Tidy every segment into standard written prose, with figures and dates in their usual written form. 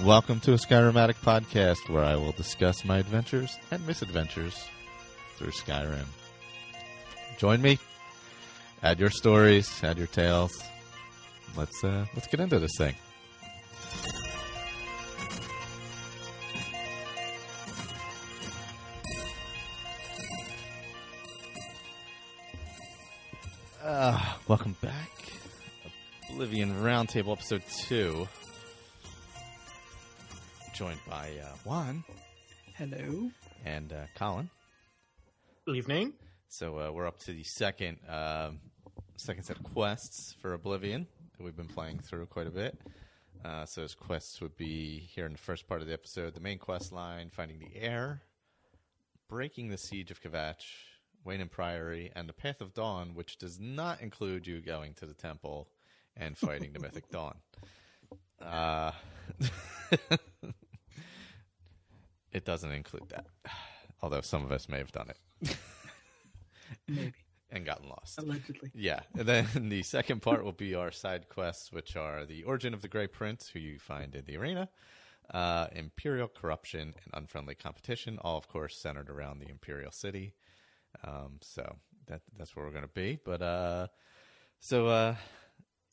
Welcome to a Skyrim Addict podcast, where I will discuss my adventures and misadventures through Skyrim. Join me. Add your stories. Add your tales. Let's get into this thing. Welcome back. Oblivion Roundtable episode 2. Joined by Juan. Hello. And Colin. Good evening. So we're up to the second set of quests for Oblivion that we've been playing through quite a bit. So those quests would be here in the first part of the episode: the main quest line, finding the heir, breaking the siege of Kvatch, Wayne Priory, and the Path of Dawn, which does not include you going to the temple and fighting the Mythic Dawn. It doesn't include that, although some of us may have done it. Maybe. And gotten lost. Allegedly. Yeah. And then the second part will be our side quests, which are the origin of the Grey Prince, who you find in the arena, Imperial corruption and unfriendly competition, all, of course, centered around the Imperial city. So that's where we're going to be. But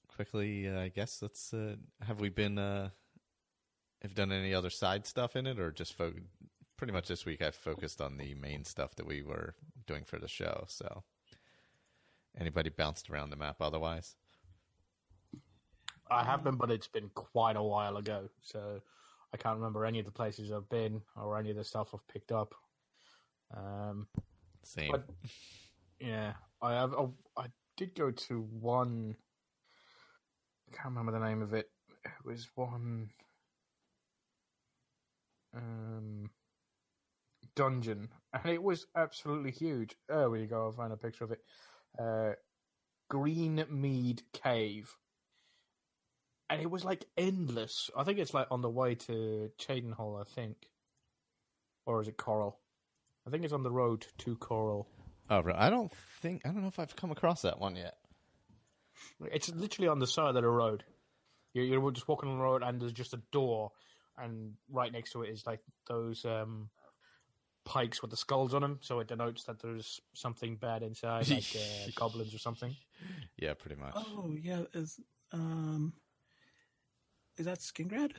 quickly, I guess let's have we been... Have you done any other side stuff in it, or just pretty much this week I've focused on the main stuff that we were doing for the show? So, anybody bounced around the map otherwise? I have been, but it's been quite a while ago, so I can't remember any of the places I've been or any of the stuff I've picked up. Same. But, yeah, I did go to one. I can't remember the name of it. It was one. Dungeon, and it was absolutely huge. There we go. I'll find a picture of it. Greenmead Cave, and it was like endless. I think it's like on the way to Cheydinhall, I think, or is it Coral? I think it's on the road to Coral. Oh, I don't know if I've come across that one yet. It's literally on the side of the road. You're just walking on the road, and there's just a door. And right next to it is like those pikes with the skulls on them, so it denotes that there's something bad inside, like goblins or something. Yeah, pretty much. Oh yeah, is that Skingrad?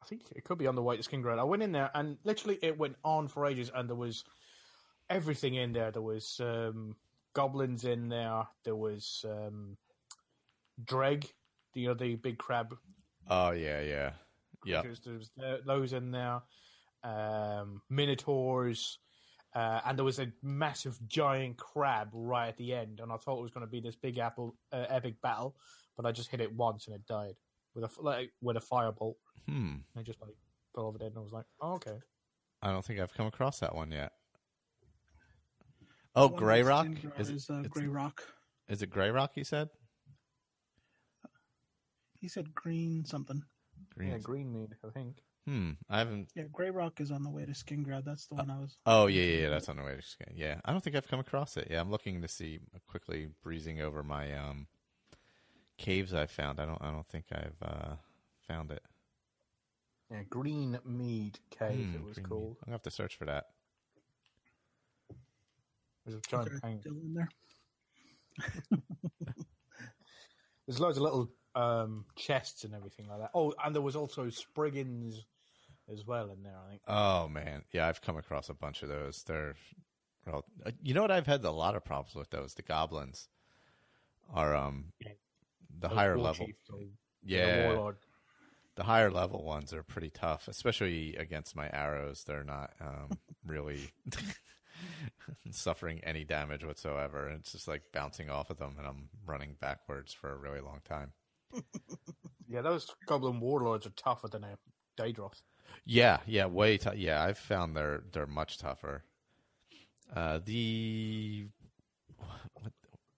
I think it could be on the way to Skingrad. I went in there, and literally it went on for ages, and there was everything in there. There was goblins in there. There was Dreg, the big crab. Oh yeah. Yeah, there's those in there, minotaurs, and there was a massive giant crab right at the end. And I thought it was going to be this big epic battle, but I just hit it once and it died with a firebolt. And it just fell over there, and I was like, "Oh, okay." I don't think I've come across that one yet. Oh, Grey Rock is Grey Rock. Is it Grey Rock? You said. He said green something. Yeah, Greenmead, I think. I haven't. Yeah, Grey Rock is on the way to Skingrad. That's the one I was. Oh yeah, that's on the way to Skingrad. Yeah, I don't think I've come across it. Yeah, I'm looking to see, quickly breezing over my caves I found. I don't think I've found it. Yeah, Greenmead Cave. It was called. I'm gonna have to search for that. There's a giant paint still in there. There's loads of little chests and everything like that. Oh, and there was also Spriggans as well in there, I think. Oh man, yeah, I've come across a bunch of those. You know what? I've had a lot of problems with those. The goblins are the higher level. Warlord. The higher level ones are pretty tough, especially against my arrows. They're not really suffering any damage whatsoever. It's just like bouncing off of them, and I'm running backwards for a really long time. Yeah, those goblin warlords are tougher than a Daedroth. Yeah, way tough. Yeah, I've found they're much tougher. The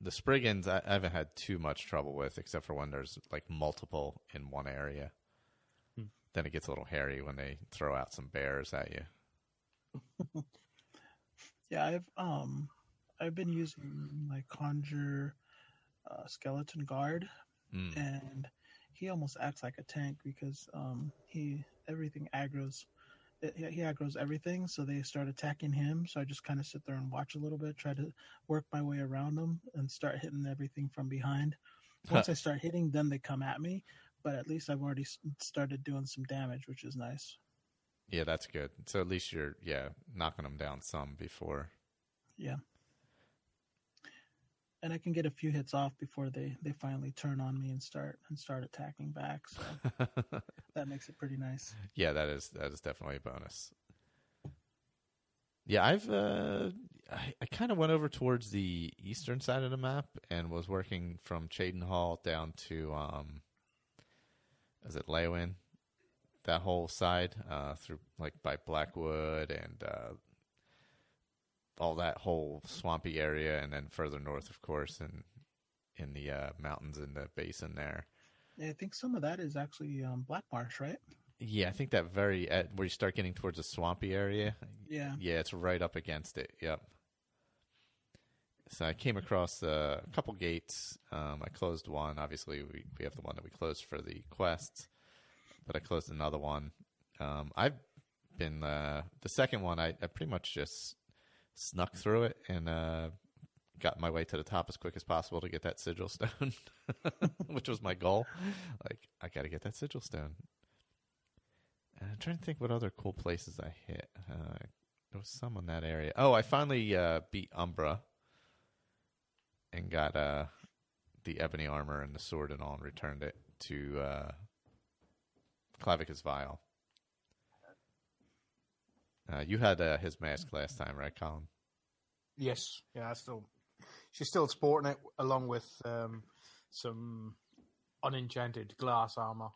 Spriggans I haven't had too much trouble with, except for when there's like multiple in one area. Then it gets a little hairy when they throw out some bears at you. Yeah, I've been using my Conjure Skeleton Guard, and he almost acts like a tank because everything aggroes. He aggroes everything, so they start attacking him. So I just kind of sit there and watch a little bit, try to work my way around them, and start hitting everything from behind. Once I start hitting, then they come at me. But at least I've already started doing some damage, which is nice. Yeah, that's good. So at least you're knocking them down some before. Yeah. And I can get a few hits off before they finally turn on me and start attacking back. So that makes it pretty nice. Yeah, that is definitely a bonus. Yeah, I kind of went over towards the eastern side of the map and was working from Cheydinhal down to is it Leywin? That whole side through like by Blackwood and all that whole swampy area, and then further north, of course, and in the mountains in the basin there. Yeah, I think some of that is actually Black Marsh, right? Yeah, I think that where you start getting towards the swampy area. Yeah. Yeah, it's right up against it. Yep. So I came across a couple gates. I closed one. Obviously, we have the one that we closed for the quests, but I closed another one. I've been the second one. I pretty much just snuck through it and got my way to the top as quick as possible to get that sigil stone, which was my goal. Like, I got to get that sigil stone. And I'm trying to think what other cool places I hit. There was some in that area. Oh, I finally beat Umbra and got the ebony armor and the sword and all, and returned it to Clavicus Vial. You had his mask last time, right, Colin? Yes. Yeah, she's still sporting it along with some unenchanted glass armor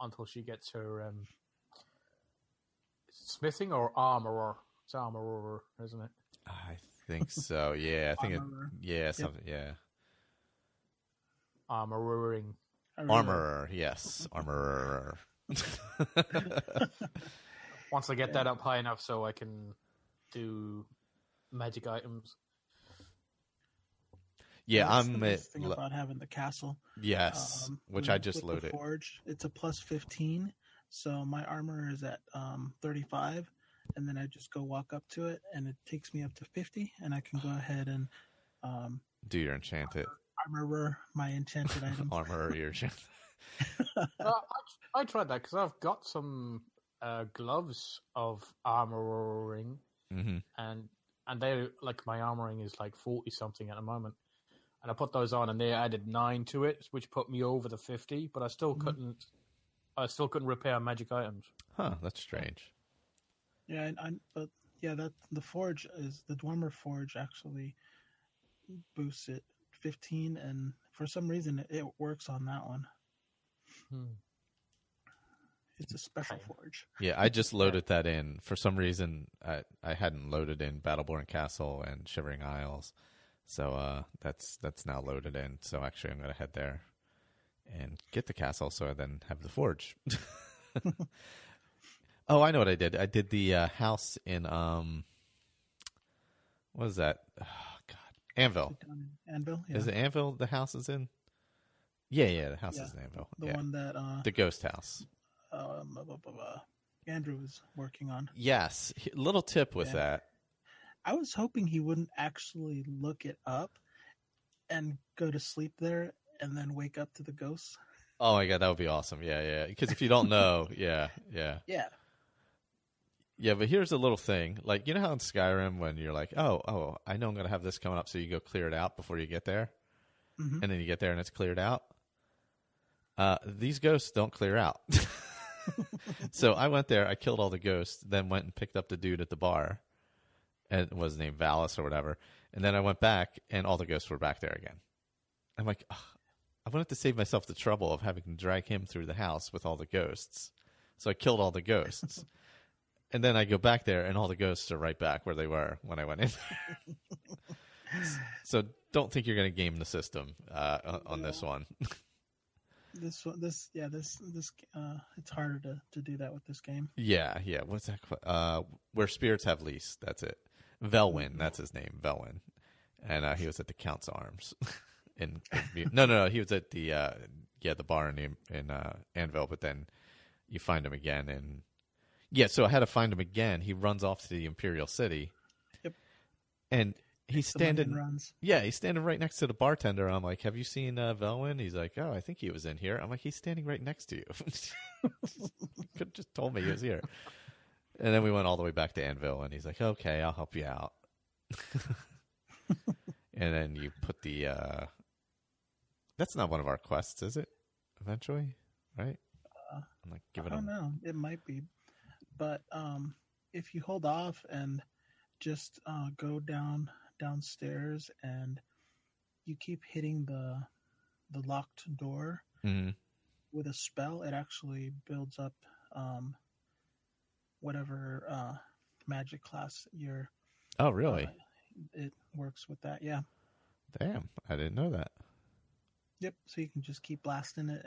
until she gets her smithing or armorer. It's armorer, isn't it? I think so. Yeah, I think something. Yeah, armorering. Armorer, yes, armorer. Once I get that up high enough so I can do magic items. Yeah, that's the nice thing about having the castle. Yes, which I just loaded. The forge, it's a plus 15, so my armor is at 35, and then I just go walk up to it, and it takes me up to 50, and I can go ahead and do your enchanted armor my enchanted items. Armor your enchanted. I tried that because I've got some gloves of armoring, and they like my armoring is like 40 something at the moment. And I put those on, and they added 9 to it, which put me over the 50. But I still couldn't. I still couldn't repair magic items. Huh? That's strange. Yeah, but that the forge is the Dwemer forge actually boosts it 15, and for some reason it works on that one. It's a special forge. Yeah, I just loaded that in. For some reason, I hadn't loaded in Battleborn Castle and Shivering Isles. So that's now loaded in. So actually, I'm going to head there and get the castle so I then have the forge. Oh, I know what I did. I did the house in, what is that? Oh, God. Anvil. Anvil, yeah. Is it Anvil the house is in? Yeah, the house is in Anvil. The one that... the ghost house. Andrew was working on. Yes. Little tip with that. I was hoping he wouldn't actually look it up and go to sleep there and then wake up to the ghosts. Oh my God, that would be awesome. Yeah. Because if you don't know, yeah. Yeah, but here's a little thing. Like, you know how in Skyrim when you're like, oh, I know I'm going to have this coming up, so you go clear it out before you get there? And then you get there and it's cleared out? These ghosts don't clear out. So I went there, I killed all the ghosts, then went and picked up the dude at the bar. And it was named Valis or whatever. And then I went back, and all the ghosts were back there again. I'm like, I wanted to save myself the trouble of having to drag him through the house with all the ghosts. So I killed all the ghosts. And then I go back there, and all the ghosts are right back where they were when I went in there. So don't think you're going to game the system on this one. This it's harder to do that with this game. Yeah. What's that? Where spirits have lease. That's it. Velwyn, that's his name, Velwyn. And he was at the Count's Arms. No. He was at the the bar in Anvil, but then you find him again, and so I had to find him again. He runs off to the Imperial City. Yep. And he's standing. Runs. Yeah, he's standing right next to the bartender. I'm like, "Have you seen Velwyn?" He's like, "Oh, I think he was in here." I'm like, "He's standing right next to you." Could have just told me he was here. And then we went all the way back to Anvil, and he's like, "Okay, I'll help you out." And then you put the. That's not one of our quests, is it? Eventually, right? I'm like, give it. I don't know. It might be, but if you hold off and just go downstairs and you keep hitting the locked door with a spell, it actually builds up whatever magic class you're. Oh, really? It works with that, yeah. Damn, I didn't know that. Yep. So you can just keep blasting it,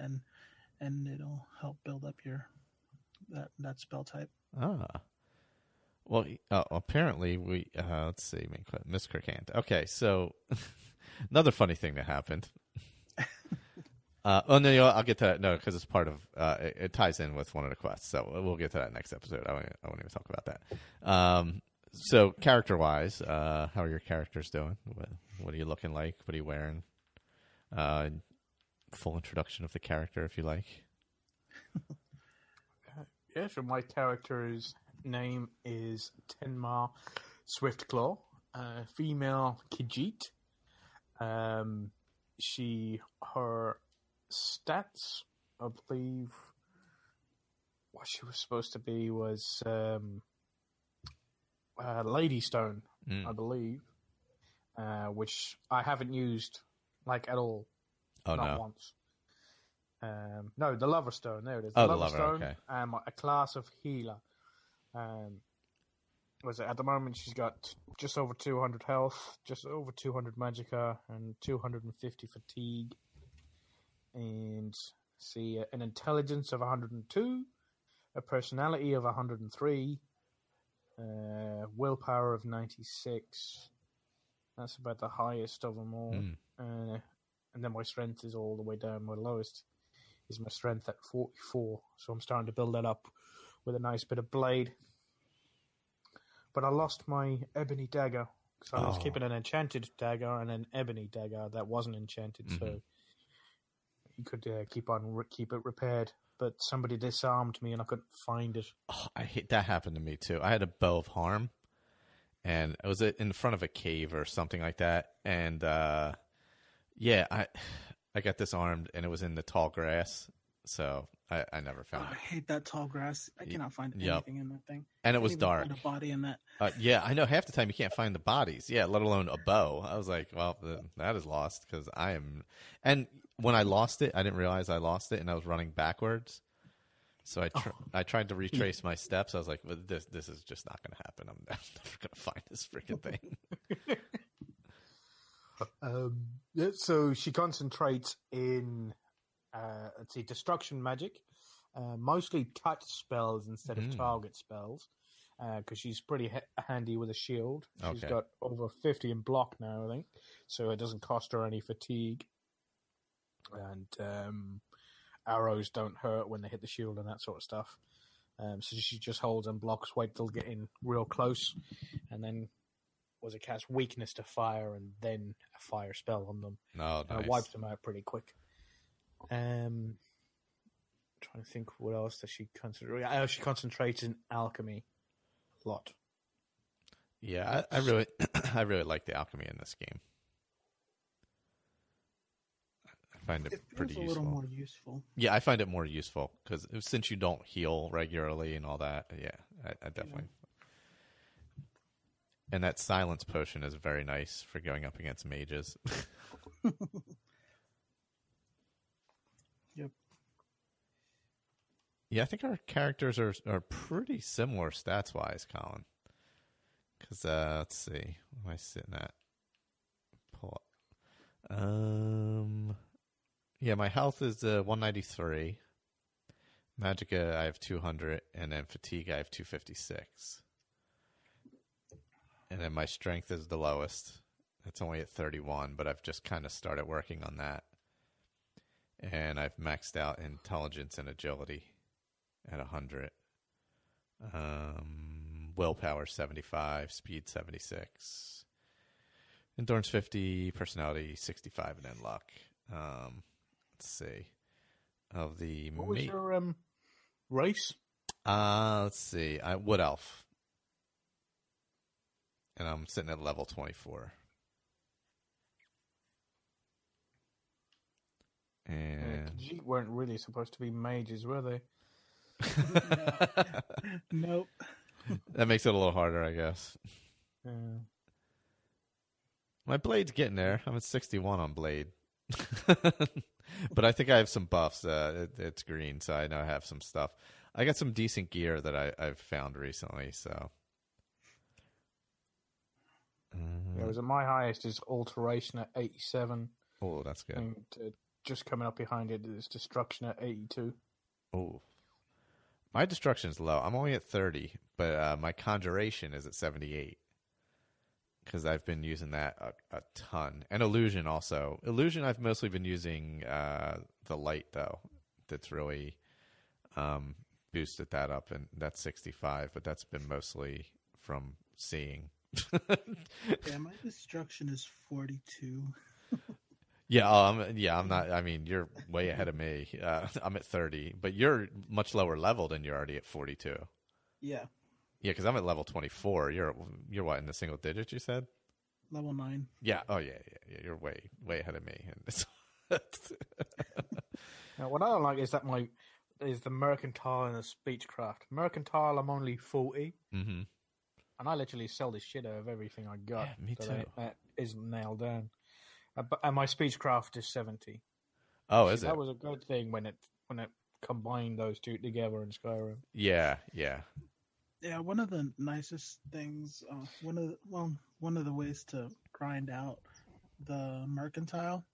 and it'll help build up your that spell type. Ah. Well, apparently we let's see, Miss Kirkand. Okay, so another funny thing that happened. No, I'll get to that. No, because it's part of it ties in with one of the quests, so we'll get to that next episode. I won't even talk about that. So character-wise, how are your characters doing? What are you looking like? What are you wearing? Full introduction of the character, if you like. So my character's name is Tenma Swiftclaw, female Khajiit. Her stats, I believe, what she was supposed to be was Lady Stone, I believe, which I haven't used at all. Oh, not once. No, the Lover Stone. There it is. The Lover Stone. Okay. A class of healer. At the moment she's got just over 200 health, just over 200 magicka, and 250 fatigue, and an intelligence of 102, a personality of 103, willpower of 96. That's about the highest of them all. And then my strength is all the way down. My lowest is my strength at 44. So I'm starting to build that up with a nice bit of blade. But I lost my ebony dagger. So I was keeping an enchanted dagger and an ebony dagger that wasn't enchanted. So you could keep it repaired. But somebody disarmed me and I couldn't find it. Oh, I hate that. Happened to me too. I had a bow of harm, and it was in front of a cave or something like that. And I got disarmed, and it was in the tall grass, so I never found it. I hate that tall grass. I cannot find anything in that thing. And it was dark. Find a body in that. I know half the time you can't find the bodies. Yeah, let alone a bow. I was like, well, that is lost because I am. And when I lost it, I didn't realize I lost it, and I was running backwards. So I tried to retrace my steps. I was like, well, this is just not going to happen. I'm never going to find this freaking thing. So she concentrates in destruction magic, mostly touch spells instead of target spells, because she's pretty handy with a shield. She's got over 50 in block now, I think, so it doesn't cost her any fatigue. And arrows don't hurt when they hit the shield and that sort of stuff. So she just holds and blocks, wait till getting real close, and then cast weakness to fire and then a fire spell on them. Oh, nice. Wipes them out pretty quick. Trying to think what else does she concentrate. She concentrates in alchemy a lot. Yeah, I really I really like the alchemy in this game. I find it pretty useful. It's a little more useful. Yeah, I find it more useful because since you don't heal regularly and all that, I definitely. Yeah. And that silence potion is very nice for going up against mages. Yep. Yeah, I think our characters are pretty similar stats-wise, Colin. Because, let's see. What am I sitting at? Pull up. Yeah, my health is 193. Magicka, I have 200. And then fatigue, I have 256. And then my strength is the lowest It's only at 31, but I've just kind of started working on that. And I've maxed out intelligence and agility at 100. Willpower 75, speed 76, endurance 50, personality 65, and then luck. Let's see. What was your race? Let's see. Wood elf, and I'm sitting at level 24. And Khajiit weren't really supposed to be mages, were they? Nope. That makes it a little harder, I guess. Yeah. My blade's getting there. I'm at 61 on blade. But I think I have some buffs. It's green, so I know I have some stuff. I got some decent gear that I've found recently, so. My highest is alteration at 87. Oh, that's good. And just coming up behind it is destruction at 82. Oh. My destruction's low. I'm only at 30, but my conjuration is at 78. Because I've been using that a ton. And illusion also. Illusion I've mostly been using the light, though. That's really boosted that up, and that's 65, but that's been mostly from seeing. Yeah, my destruction is 42. I'm not. I mean, you're way ahead of me. I'm at 30, but you're much lower leveled, and you're already at 42. Yeah. Yeah, because I'm at level 24. You're what, in the single digits? You said level 9. Yeah. Oh yeah. You're way ahead of me. Now, what I don't like is that is the mercantile and the speechcraft. Mercantile, I'm only 40, and I literally sell the shit out of everything I got. Yeah, me too. That isn't nailed down. And my speechcraft is 70. Oh, is it? That was a good thing when it combined those two together in Skyrim. Yeah. Yeah, one of the nicest things, one of the ways to grind out the mercantile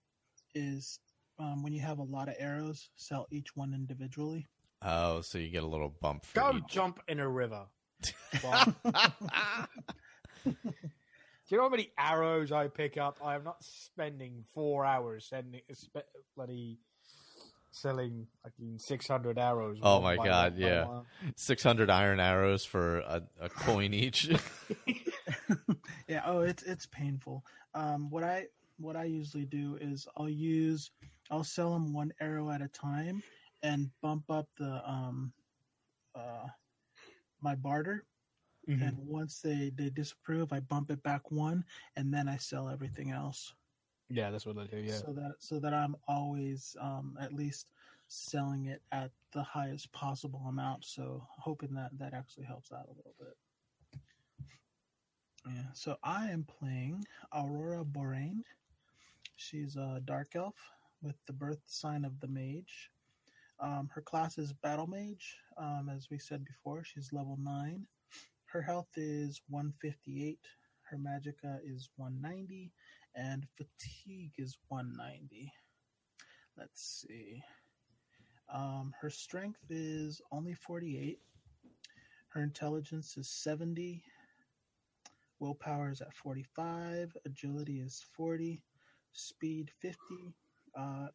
is when you have a lot of arrows, sell each one individually. Oh, so you get a little bump for Go each. jump in a river. Do you know how many arrows I pick up? I am not spending 4 hours selling like 600 arrows. Oh my god, yeah. 600 iron arrows for a coin each. Yeah, it's painful. What I usually do is I'll sell them one arrow at a time and bump up the my barter. And once they disapprove, I bump it back one, and then I sell everything else. Yeah, that's what I do. Yeah, so that I'm always at least selling it at the highest possible amount. So hoping that actually helps out a little bit. Yeah. So I am playing Aurora Boraine. She's a dark elf with the birth sign of the mage. Her class is battle mage. As we said before, she's level 9. Her health is 158, her magicka is 190, and fatigue is 190. Let's see. Her strength is only 48. Her intelligence is 70. Willpower is at 45. Agility is 40. Speed 50.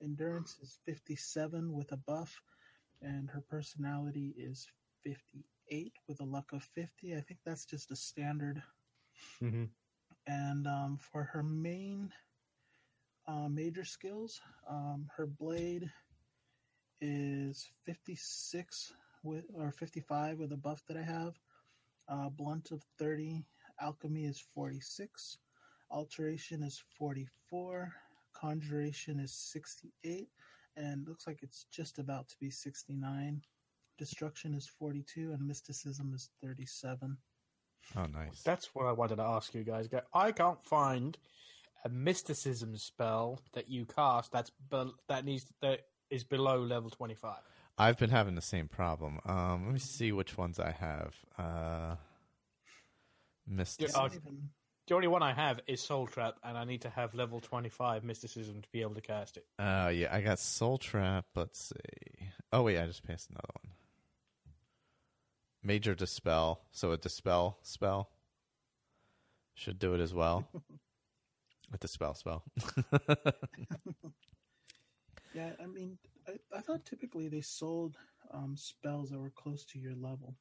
Endurance is 57 with a buff. And her personality is 58 with a luck of 50. I think that's just a standard. And for her main major skills, her blade is 56 or 55 with a buff that I have. Blunt of 30. Alchemy is 46. Alteration is 44. Conjuration is 68. And looks like it's just about to be 69. Destruction is 42, and Mysticism is 37. Oh, nice. That's what I wanted to ask you guys. I can't find a Mysticism spell that you cast that is below level 25. I've been having the same problem. Let me see which ones I have. Mysticism. The only one I have is Soul Trap, and I need to have level 25 Mysticism to be able to cast it. Yeah, I got Soul Trap. Let's see. Oh, wait, I just passed another one. Major Dispel. So a Dispel spell should do it as well. With the spell. Yeah, I mean, I thought typically they sold spells that were close to your level.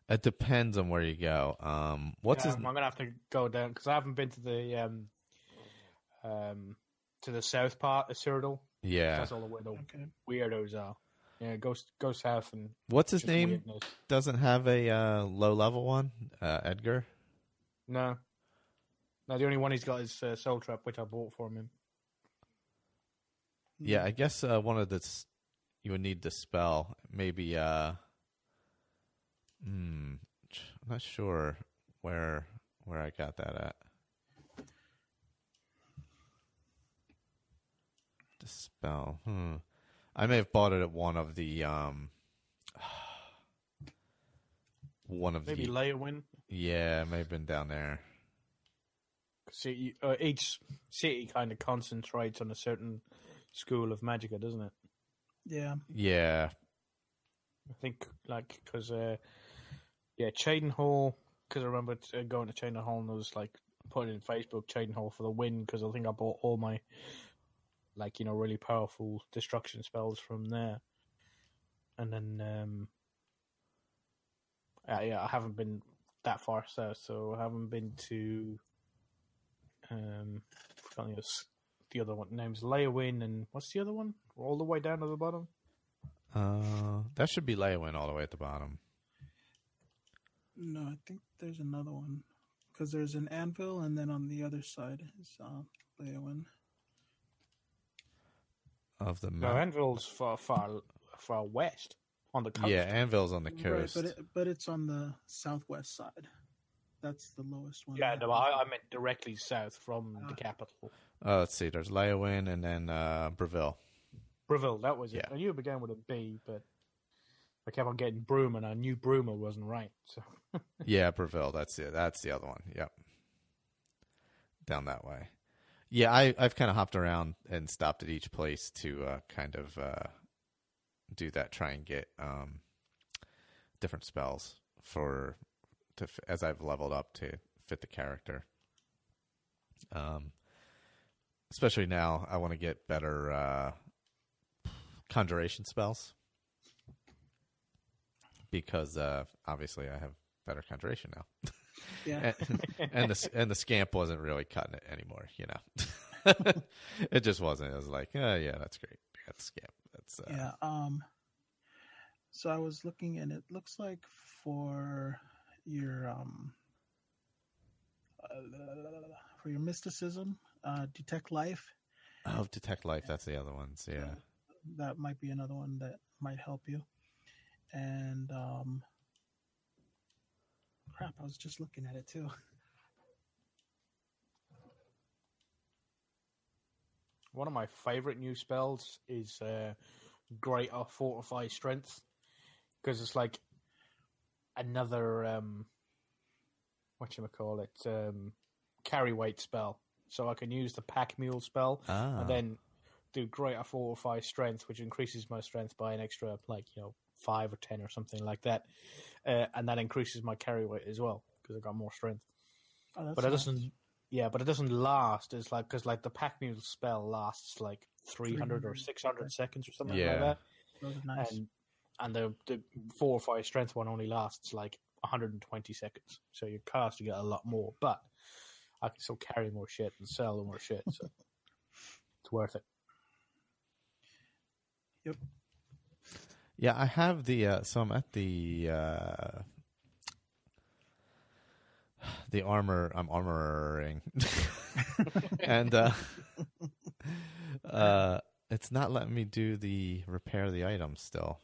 It depends on where you go. I'm gonna have to go down because I haven't been to the south part of Cyrodiil. Yeah, That's all the way the weirdos are. Yeah, go south and. What's his just name? weirdness. Doesn't have a low level one. Edgar. No, the only one he's got is Soul Trap, which I bought for him. Yeah, I guess one of the you would need the spell. Maybe. I'm not sure where I got that at. The spell. I may have bought it at one of the maybe Leyawiin. Yeah, it may have been down there. See, each city kind of concentrates on a certain school of Magicka, doesn't it? Yeah. Yeah. I think, because, Chaden Hall, because I remember going to Chaden Hall and I was, putting in Facebook Chaden Hall for the win, because I think I bought all my, really powerful destruction spells from there. And then, I haven't been that far south, so I haven't been to, the other one, name's Leyawiin, and what's the other one? All the way down to the bottom? That should be Leyawiin all the way at the bottom. No, I think there's another one. Because there's an anvil, and then on the other side is Leyawiin. Of the map. No, Anvil's far west, on the coast. Yeah, Anvil's on the coast. Right, but it's on the southwest side. That's the lowest one. Yeah, no, I meant directly south from the capital. Oh, let's see. There's Leyawiin and then Breville. Breville, that was it. I knew it began with a B, but I kept on getting Broom, and I knew Broomer wasn't right. So. Yeah, Breville. That's it. That's the other one. Yep. Down that way. Yeah, I've kind of hopped around and stopped at each place to kind of do that. Try and get different spells as I've leveled up to fit the character. Especially now, I want to get better conjuration spells because obviously I have better conjuration now. Yeah, and the scamp wasn't really cutting it anymore. It just wasn't. It was like, oh yeah, that's great. I got the scamp. That's yeah. So I was looking, and it looks like for your mysticism, detect life. Oh, detect life. That's the other ones. Yeah. That might be another one that might help you. And crap, I was just looking at it too. One of my favorite new spells is Greater Fortify Strength, because it's like another carry weight spell. So I can use the Pack Mule spell and then do Greater Fortify Strength, which increases my strength by an extra 5 or 10 or something like that, and that increases my carry weight as well because I got more strength. But it doesn't. Yeah, but it doesn't last. It's because the Pack Mule spell lasts 300 or 600 seconds or something like that. Those are nice. And the Fortify Strength one only lasts 120 seconds. So you cast to get a lot more, but I can still carry more shit and sell more shit. So it's worth it. Yep. Yeah, I have the so I'm at the armor. I'm armoring, and it's not letting me do the repair the items still.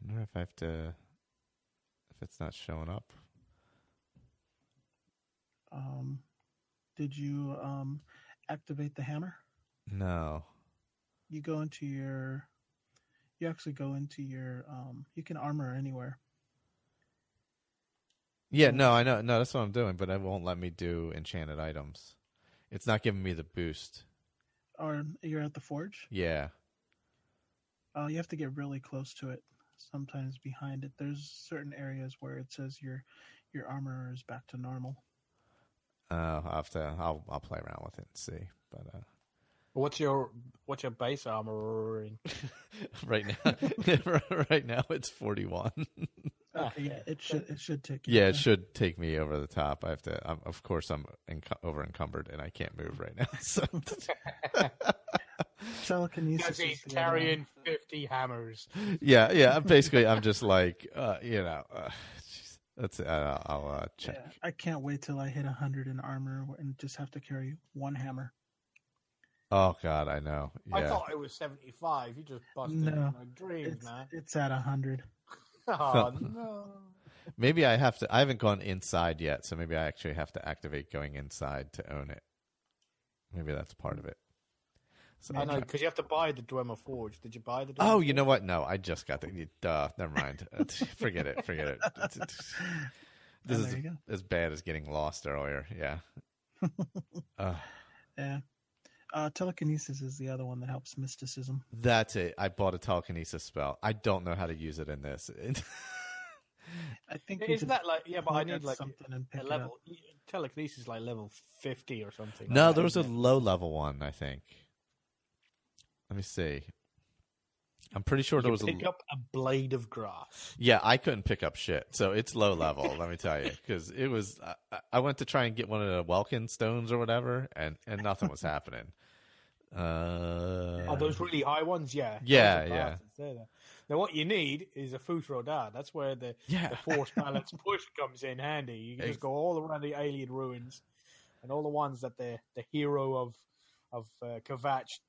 I wonder if I have to, if it's not showing up. Did you activate the hammer? No. You go into your. You actually go into your. You can armor anywhere. Yeah, no, I know. No, that's what I'm doing, but it won't let me do enchanted items. It's not giving me the boost. Or you're at the forge? Yeah. You have to get really close to it. Sometimes behind it, there's certain areas where it says your armor is back to normal. I'll play around with it and see. But What's your base armor? right now it's 41. Okay, yeah, it should take. Yeah, it should take me over the top. I have to. Of course, I'm over encumbered and I can't move right now. So telekinesis. Because he's carrying 50 hammers. Yeah. Basically, I'm just like, that's it. I'll check. Yeah, I can't wait till I hit 100 in armor and just have to carry one hammer. Oh God, I know. Yeah. I thought it was 75. You just busted my dreams, man. It's at 100. Oh no. Maybe I have to. I haven't gone inside yet, so maybe I actually have to activate going inside to own it. Maybe that's part of it. So I know, because you have to buy the Dwemer Forge. Did you buy the Dwemer Oh, Forge? you know what? No, I just got the. Never mind. Forget it. This is as bad as getting lost earlier. Yeah. Yeah. Telekinesis is the other one that helps mysticism. That's it. I bought a telekinesis spell. I don't know how to use it in this. I think isn't that like but I need like something and pick a level. Telekinesis is like level 50 or something. No, like there was a low level one. I think. Let me see. I'm pretty sure there was pick up a blade of grass. Yeah, I couldn't pick up shit, so it's low level. Let me tell you, because it was. I went to try and get one of the Welkin stones or whatever, and nothing was happening. Those really high ones, yeah. Yeah. Now, what you need is a Futrodad. That's where the force balance push comes in handy. You can just go all around the alien ruins, and all the ones that the hero of Kvatch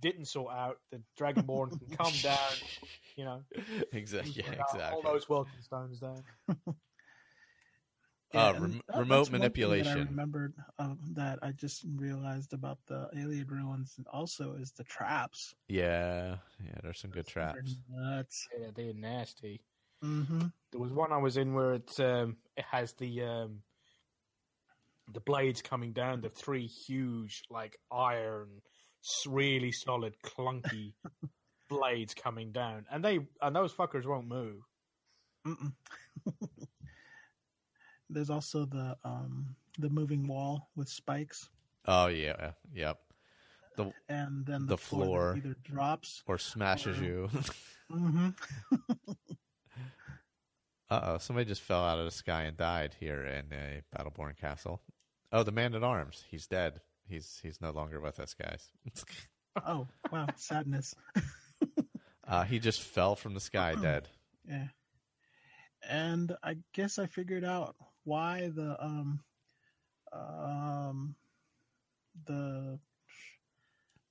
didn't sort out. The Dragonborn can come down. Exactly. All those Welkin stones down. Remote manipulation. I remembered that I just realized about the alien ruins also is the traps. Yeah, there's some good traps. Nuts. Yeah, they're nasty. Mm-hmm. There was one I was in where it has the blades coming down, the three huge like iron, really solid, clunky blades coming down, and those fuckers won't move. Mm-mm. There's also the moving wall with spikes. Oh yeah, yep. And then the floor either drops or smashes you. Mm-hmm. Somebody just fell out of the sky and died here in a Battleborn castle. Oh, the man at arms. He's dead. He's no longer with us, guys. Oh wow, sadness. He just fell from the sky dead. Yeah. And I guess I figured out why the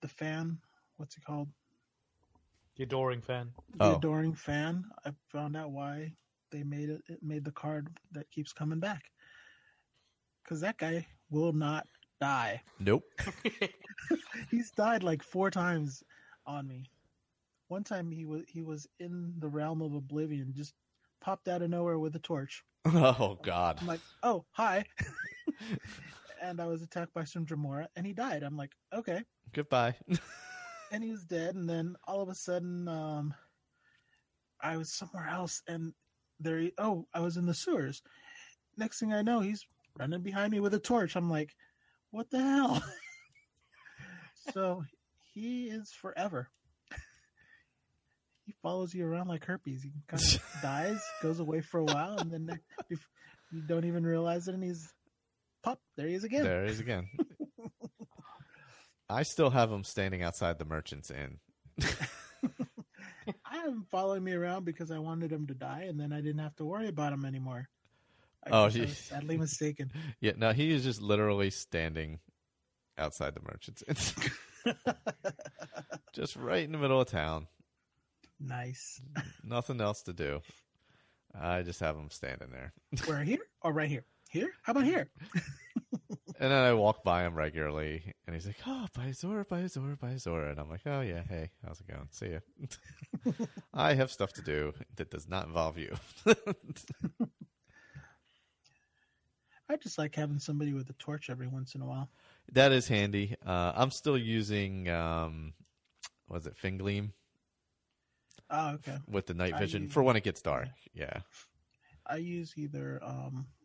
fan, what's it called? The adoring fan. The adoring fan. I found out why they made it. It made the card that keeps coming back. Because that guy will not die. Nope. He's died like 4 times on me. One time he was in the realm of Oblivion, just popped out of nowhere with a torch. Oh God! I'm like, oh hi, and I was attacked by some Dremora, and he died. I'm like, okay, goodbye. And he was dead. And then all of a sudden, I was somewhere else, and I was in the sewers. Next thing I know, he's running behind me with a torch. I'm like, what the hell? So he is forever. He follows you around like herpes. He kind of dies, goes away for a while, and then you don't even realize it, and he's pop. There he is again. There he is again. I still have him standing outside the Merchant's Inn. I have him following me around because I wanted him to die, and then I didn't have to worry about him anymore. I was sadly mistaken. Yeah, no, he is just literally standing outside the Merchant's Inn. Just right in the middle of town. Nice. Nothing else to do. I just have him standing there. Where, here or right here? Here? How about here? And then I walk by him regularly, and he's like, "Oh, Baizor." And I'm like, "Oh yeah, hey, how's it going? See ya." I have stuff to do that does not involve you. I just like having somebody with a torch every once in a while. That is handy. I'm still using, was it Fingleam? Oh, okay. With the night vision for when it gets dark. Yeah. I use either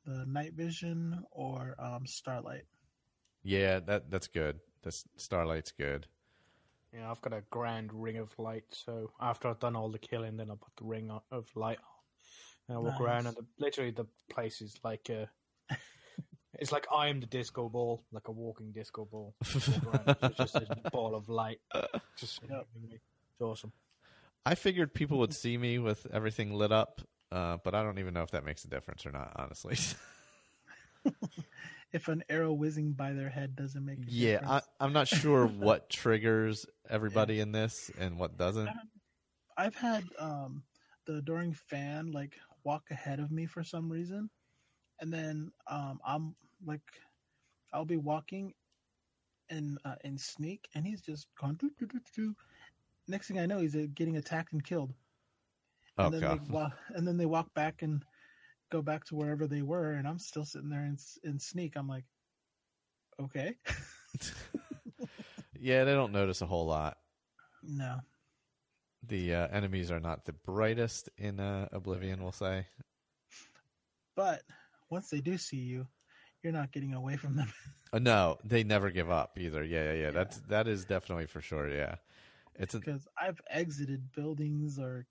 the night vision or starlight. Yeah, that's good. The Starlight's good. Yeah, I've got a grand ring of light, so after I've done all the killing, then I'll put the ring of light on. And I walk around, and literally the place is like it's like I am the disco ball, like a walking disco ball. It's just this ball of light, just surrounding me. It's awesome. I figured people would see me with everything lit up, but I don't even know if that makes a difference or not, honestly. If an arrow whizzing by their head doesn't make a difference. Yeah, I'm not sure what triggers everybody in this and what doesn't. I've had the adoring fan like walk ahead of me for some reason, and then I'm like, I'll be walking in sneak, and he's just gone. Doo, doo, doo, doo. Next thing I know, he's getting attacked and killed. And then they walk back and go back to wherever they were, and I'm still sitting there in sneak. I'm like, okay. Yeah, they don't notice a whole lot. No. The enemies are not the brightest in Oblivion, we'll say. But once they do see you, you're not getting away from them. No, they never give up either. Yeah. That is definitely for sure, yeah. It's because I've exited buildings or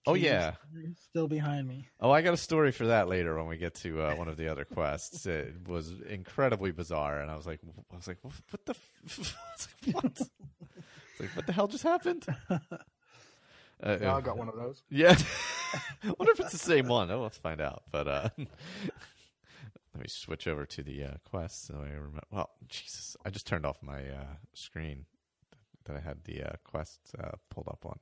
still behind me. Oh, I got a story for that later when we get to one of the other quests. It was incredibly bizarre, and I was like, what the? What? What the hell just happened? Yeah, I got one of those. Yeah, I wonder if it's the same one. Oh, let's find out. But let me switch over to the quests. So I remember. Well, Jesus, I just turned off my screen that I had the quests pulled up on.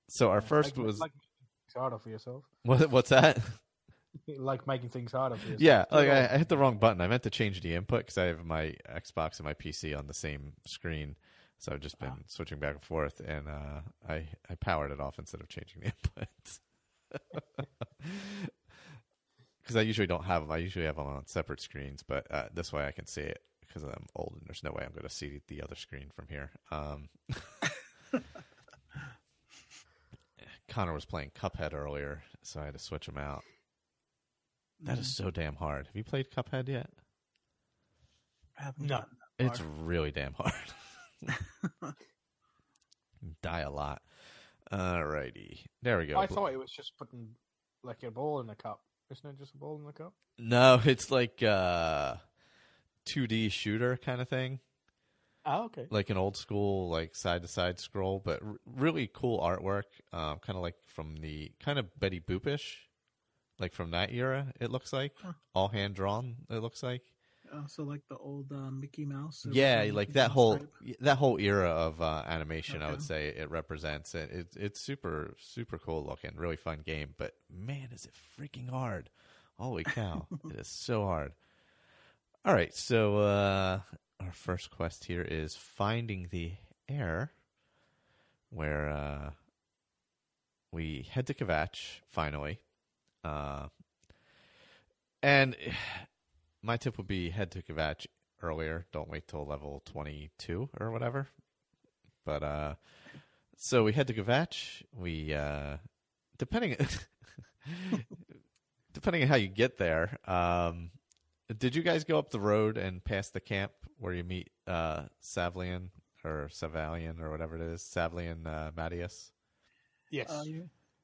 So our first was like making things harder for yourself. What's that? Like making things harder for yourself. Yeah, like I hit the wrong button. I meant to change the input because I have my Xbox and my PC on the same screen. So I've just been switching back and forth, and I powered it off instead of changing the inputs. Because I usually don't have them. I usually have them on separate screens, but this way I can see it. Because I'm old and there's no way I'm going to see the other screen from here. Connor was playing Cuphead earlier, so I had to switch him out. That is so damn hard. Have you played Cuphead yet? I haven't. No. It's really damn hard. Die a lot. Alrighty. There we go. I thought it was just putting like a ball in a cup. Isn't it just a ball in the cup? No, it's like 2D shooter kind of thing. Oh, okay. Like an old school, like side to side scroll, but really cool artwork. Kind of like from the kind of Betty Boop-ish, like from that era. It looks like all hand drawn. It looks like. So like the old Mickey Mouse. Yeah, like that whole era of animation. Okay. I would say it represents it. It's super cool looking. Really fun game, but man, is it freaking hard! Holy cow, it is so hard. All right, so our first quest here is finding the heir, where we head to Kvatch, finally. And my tip would be head to Kvatch earlier. Don't wait till level 22 or whatever. But so we head to Kvatch. We depending on how you get there. Did you guys go up the road and past the camp where you meet Savlian or Savalian or whatever it is? Savlian Mattias? Yes.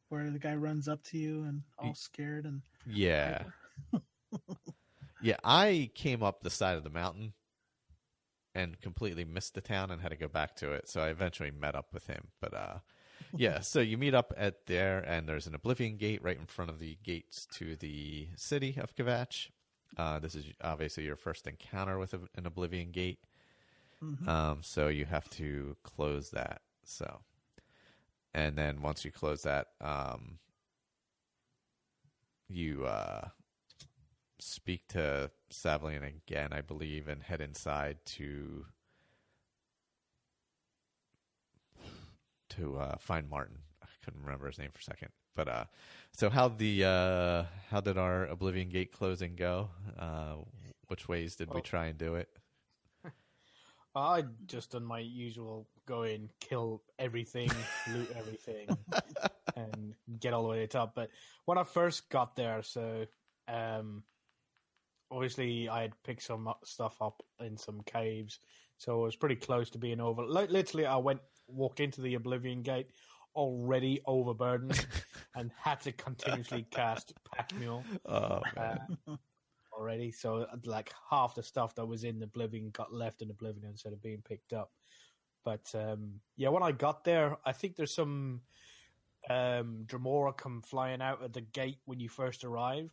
Where the guy runs up to you and all scared and yeah. Yeah, I came up the side of the mountain and completely missed the town and had to go back to it. So I eventually met up with him. But yeah, so you meet up at there, and there's an Oblivion gate right in front of the gates to the city of Kvatch. This is obviously your first encounter with an Oblivion gate. Mm-hmm. So you have to close that. So, and then once you close that, you speak to Savlian again, I believe, and head inside to find Martin. I couldn't remember his name for a second. But so how did our Oblivion Gate closing go? Which ways did we try and do it? I just done my usual go in, kill everything, loot everything, and get all the way to the top. But when I first got there, so obviously I had picked some stuff up in some caves, so I was pretty close to being over. Literally, I walked into the Oblivion gate already overburdened and had to continuously cast Pack Mule. Oh, already, so like half the stuff that was in Oblivion got left in Oblivion instead of being picked up. But yeah, when I got there, I think there's some Dremora come flying out at the gate when you first arrive,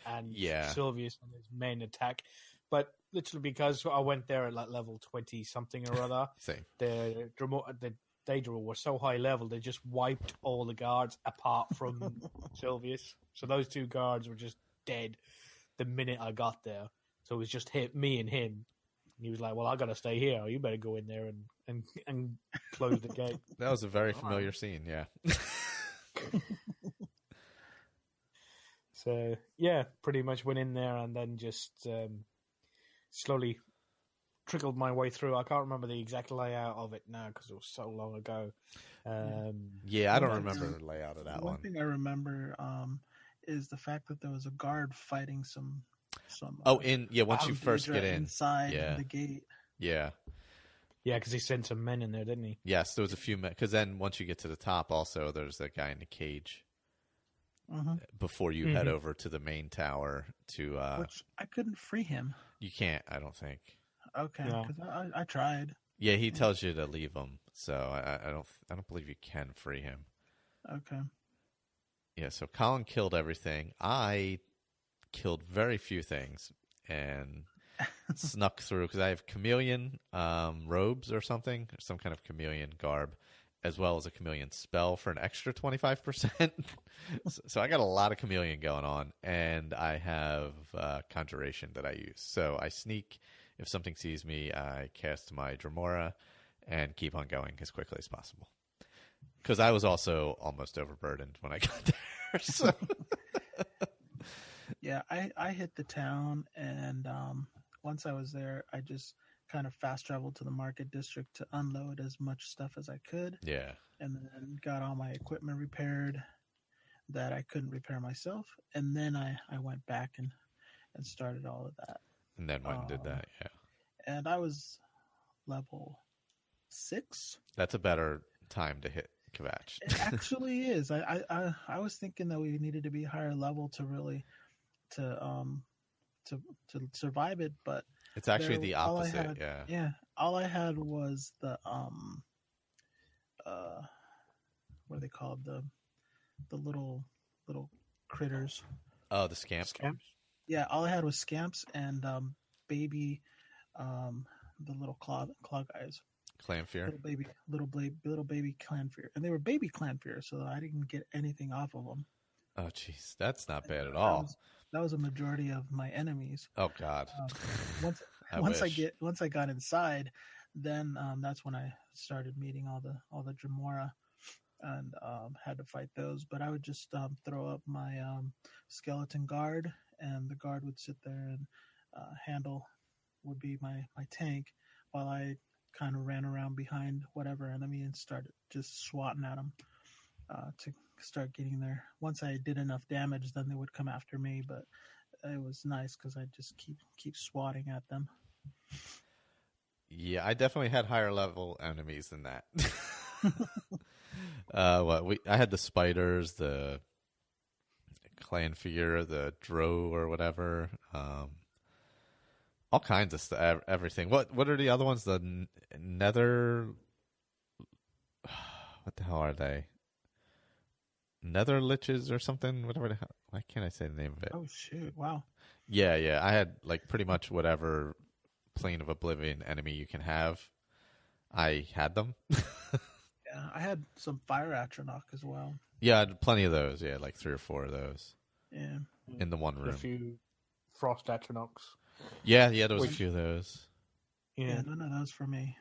and Sylvius and his men attack. But literally, because I went there at like level 20 something or other, same. The Daedra were so high level they just wiped all the guards apart from Sylvius. So those two guards were just dead the minute I got there. So it was just me and him. And he was like, "Well, I gotta stay here. You better go in there and close the gate." That was a very familiar scene. Yeah. So yeah, pretty much went in there and then just slowly trickled my way through. I can't remember the exact layout of it now because it was so long ago. I don't remember the layout of that one. One thing I remember is the fact that there was a guard fighting some. Once you first get inside the gate. Yeah. Yeah, because he sent some men in there, didn't he? Yes, there was a few men. Because then once you get to the top, also there's that guy in the cage. Before you head over to the main tower to which I couldn't free him. You can't, I don't think. Okay, because I tried. Yeah, he tells you to leave him, so I don't believe you can free him. Okay. Yeah, so Colin killed everything. I killed very few things and snuck through because I have chameleon robes or something, or some kind of chameleon garb, as well as a chameleon spell for an extra 25%. So I got a lot of chameleon going on, and I have conjuration that I use. So I sneak. If something sees me, I cast my Dremora and keep on going as quickly as possible. Because I was also almost overburdened when I got there. So. Yeah, I hit the town, and once I was there, I just kind of fast traveled to the market district to unload as much stuff as I could. Yeah. And then got all my equipment repaired that I couldn't repair myself. And then I went back and started all of that. And then went and did that, yeah. And I was level 6. That's a better time to hit Kvatch. It actually is. I was thinking that we needed to be higher level to really to survive it, but it's actually the opposite. Yeah. All I had was the what are they called? The little critters. Oh, the scamps. Yeah, all I had was scamps and baby, the little claw guys. Clanfear. Little baby Clanfear, and they were baby Clanfear, so I didn't get anything off of them. Oh, jeez, that's not bad at all. That was a majority of my enemies. Oh God. Once I got inside, then that's when I started meeting all the Dremora, and had to fight those. But I would just throw up my skeleton guard, and the guard would sit there, and Handle would be my tank, while I kind of ran around behind whatever enemy and started just swatting at them to start getting there. Once I did enough damage, then they would come after me, but it was nice because I just keep swatting at them. Yeah, I definitely had higher level enemies than that. I had the spiders, the Clanfear, the Drow or whatever, all kinds of stuff, everything. What are the other ones? The Nether. What the hell are they? Nether Liches or something? Whatever the hell. Why can't I say the name of it? Oh shoot! Wow. Yeah. I had like pretty much whatever plane of Oblivion enemy you can have. I had them. Yeah, I had some Fire Atronach as well. Yeah, I had plenty of those. Yeah, like 3 or 4 of those. Yeah. In the one room. A few Frost Atronachs. Yeah, there was a few of those. Yeah, none of those for me.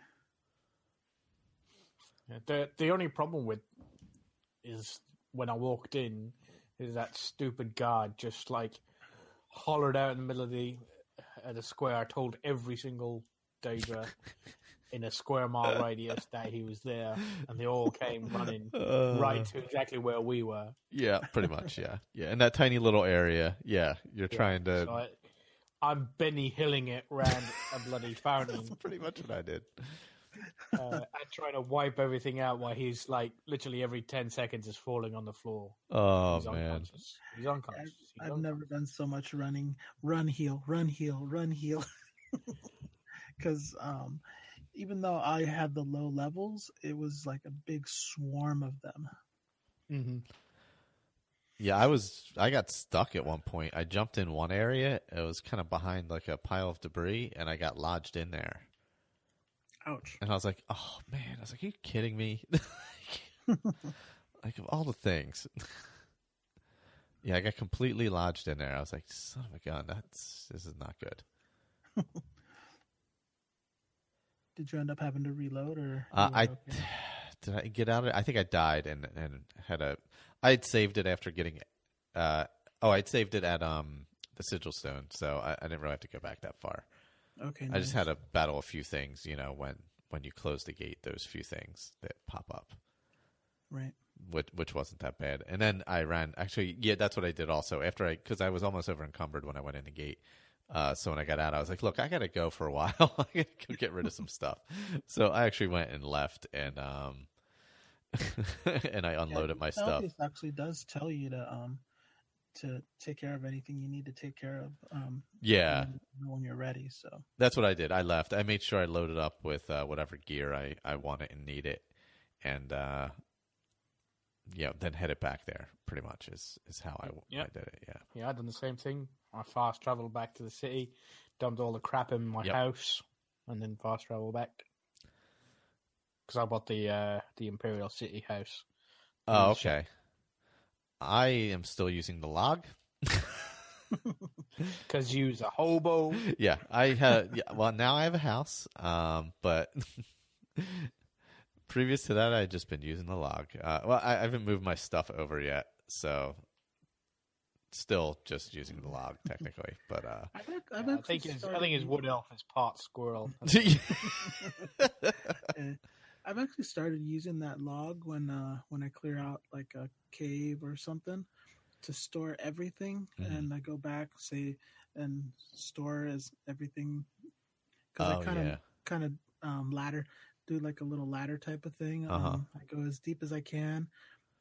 Yeah, the only problem with is when I walked in, is that stupid guard just like hollered out in the middle of the square. I told every single Daedra in a square mile radius that he was there, and they all came running right to exactly where we were. Yeah, pretty much. Yeah, yeah. In that tiny little area. Yeah, you're trying to. So I'm Benny Hilling it round a bloody fountain. That's pretty much what I did. And trying to wipe everything out while he's like literally every 10 seconds is falling on the floor. Oh, He's man. unconscious. He's unconscious. I've never done so much running. Run, heal, run, heal, run, heal. Because even though I had the low levels, it was like a big swarm of them. Mm-hmm. Yeah, I got stuck at one point. I jumped in one area. It was kind of behind like a pile of debris, and I got lodged in there. Ouch. And I was like, oh, man. I was like, are you kidding me? Like, of all the things. Yeah, I got completely lodged in there. I was like, son of a gun, this is not good. Did you end up having to reload, or? Did I get out of it? I think I died and had I'd saved it after getting. I'd saved it at the Sigil Stone, so I didn't really have to go back that far. Okay. I just had to battle a few things, when you close the gate, those few things that pop up. Right. Which wasn't that bad. And then I ran. Actually, yeah, that's what I did also. Because I was almost over encumbered when I went in the gate. So when I got out, I was like, look, I got to go for a while. I got to go get rid of some stuff. So I actually went and left and and I unloaded my stuff. It actually does tell you to take care of anything you need to take care of. When you're ready. So that's what I did. I left. I made sure I loaded up with whatever gear I wanted and needed, and then headed back there. Pretty much is how I did it. Yeah. Yeah, I done the same thing. I fast traveled back to the city, dumped all the crap in my house, and then fast traveled back. Because I bought the Imperial City house. Oh, okay. I am still using the log. Because you's a hobo. Yeah, I had. Yeah, well, now I have a house. But previous to that, I had just been using the log. I haven't moved my stuff over yet, so still just using the log technically. But I think his wood elf is part squirrel. I've actually started using that log when I clear out like a cave or something to store everything, and I go back and store as everything because I kind of ladder, do like a little ladder type of thing. I go as deep as I can,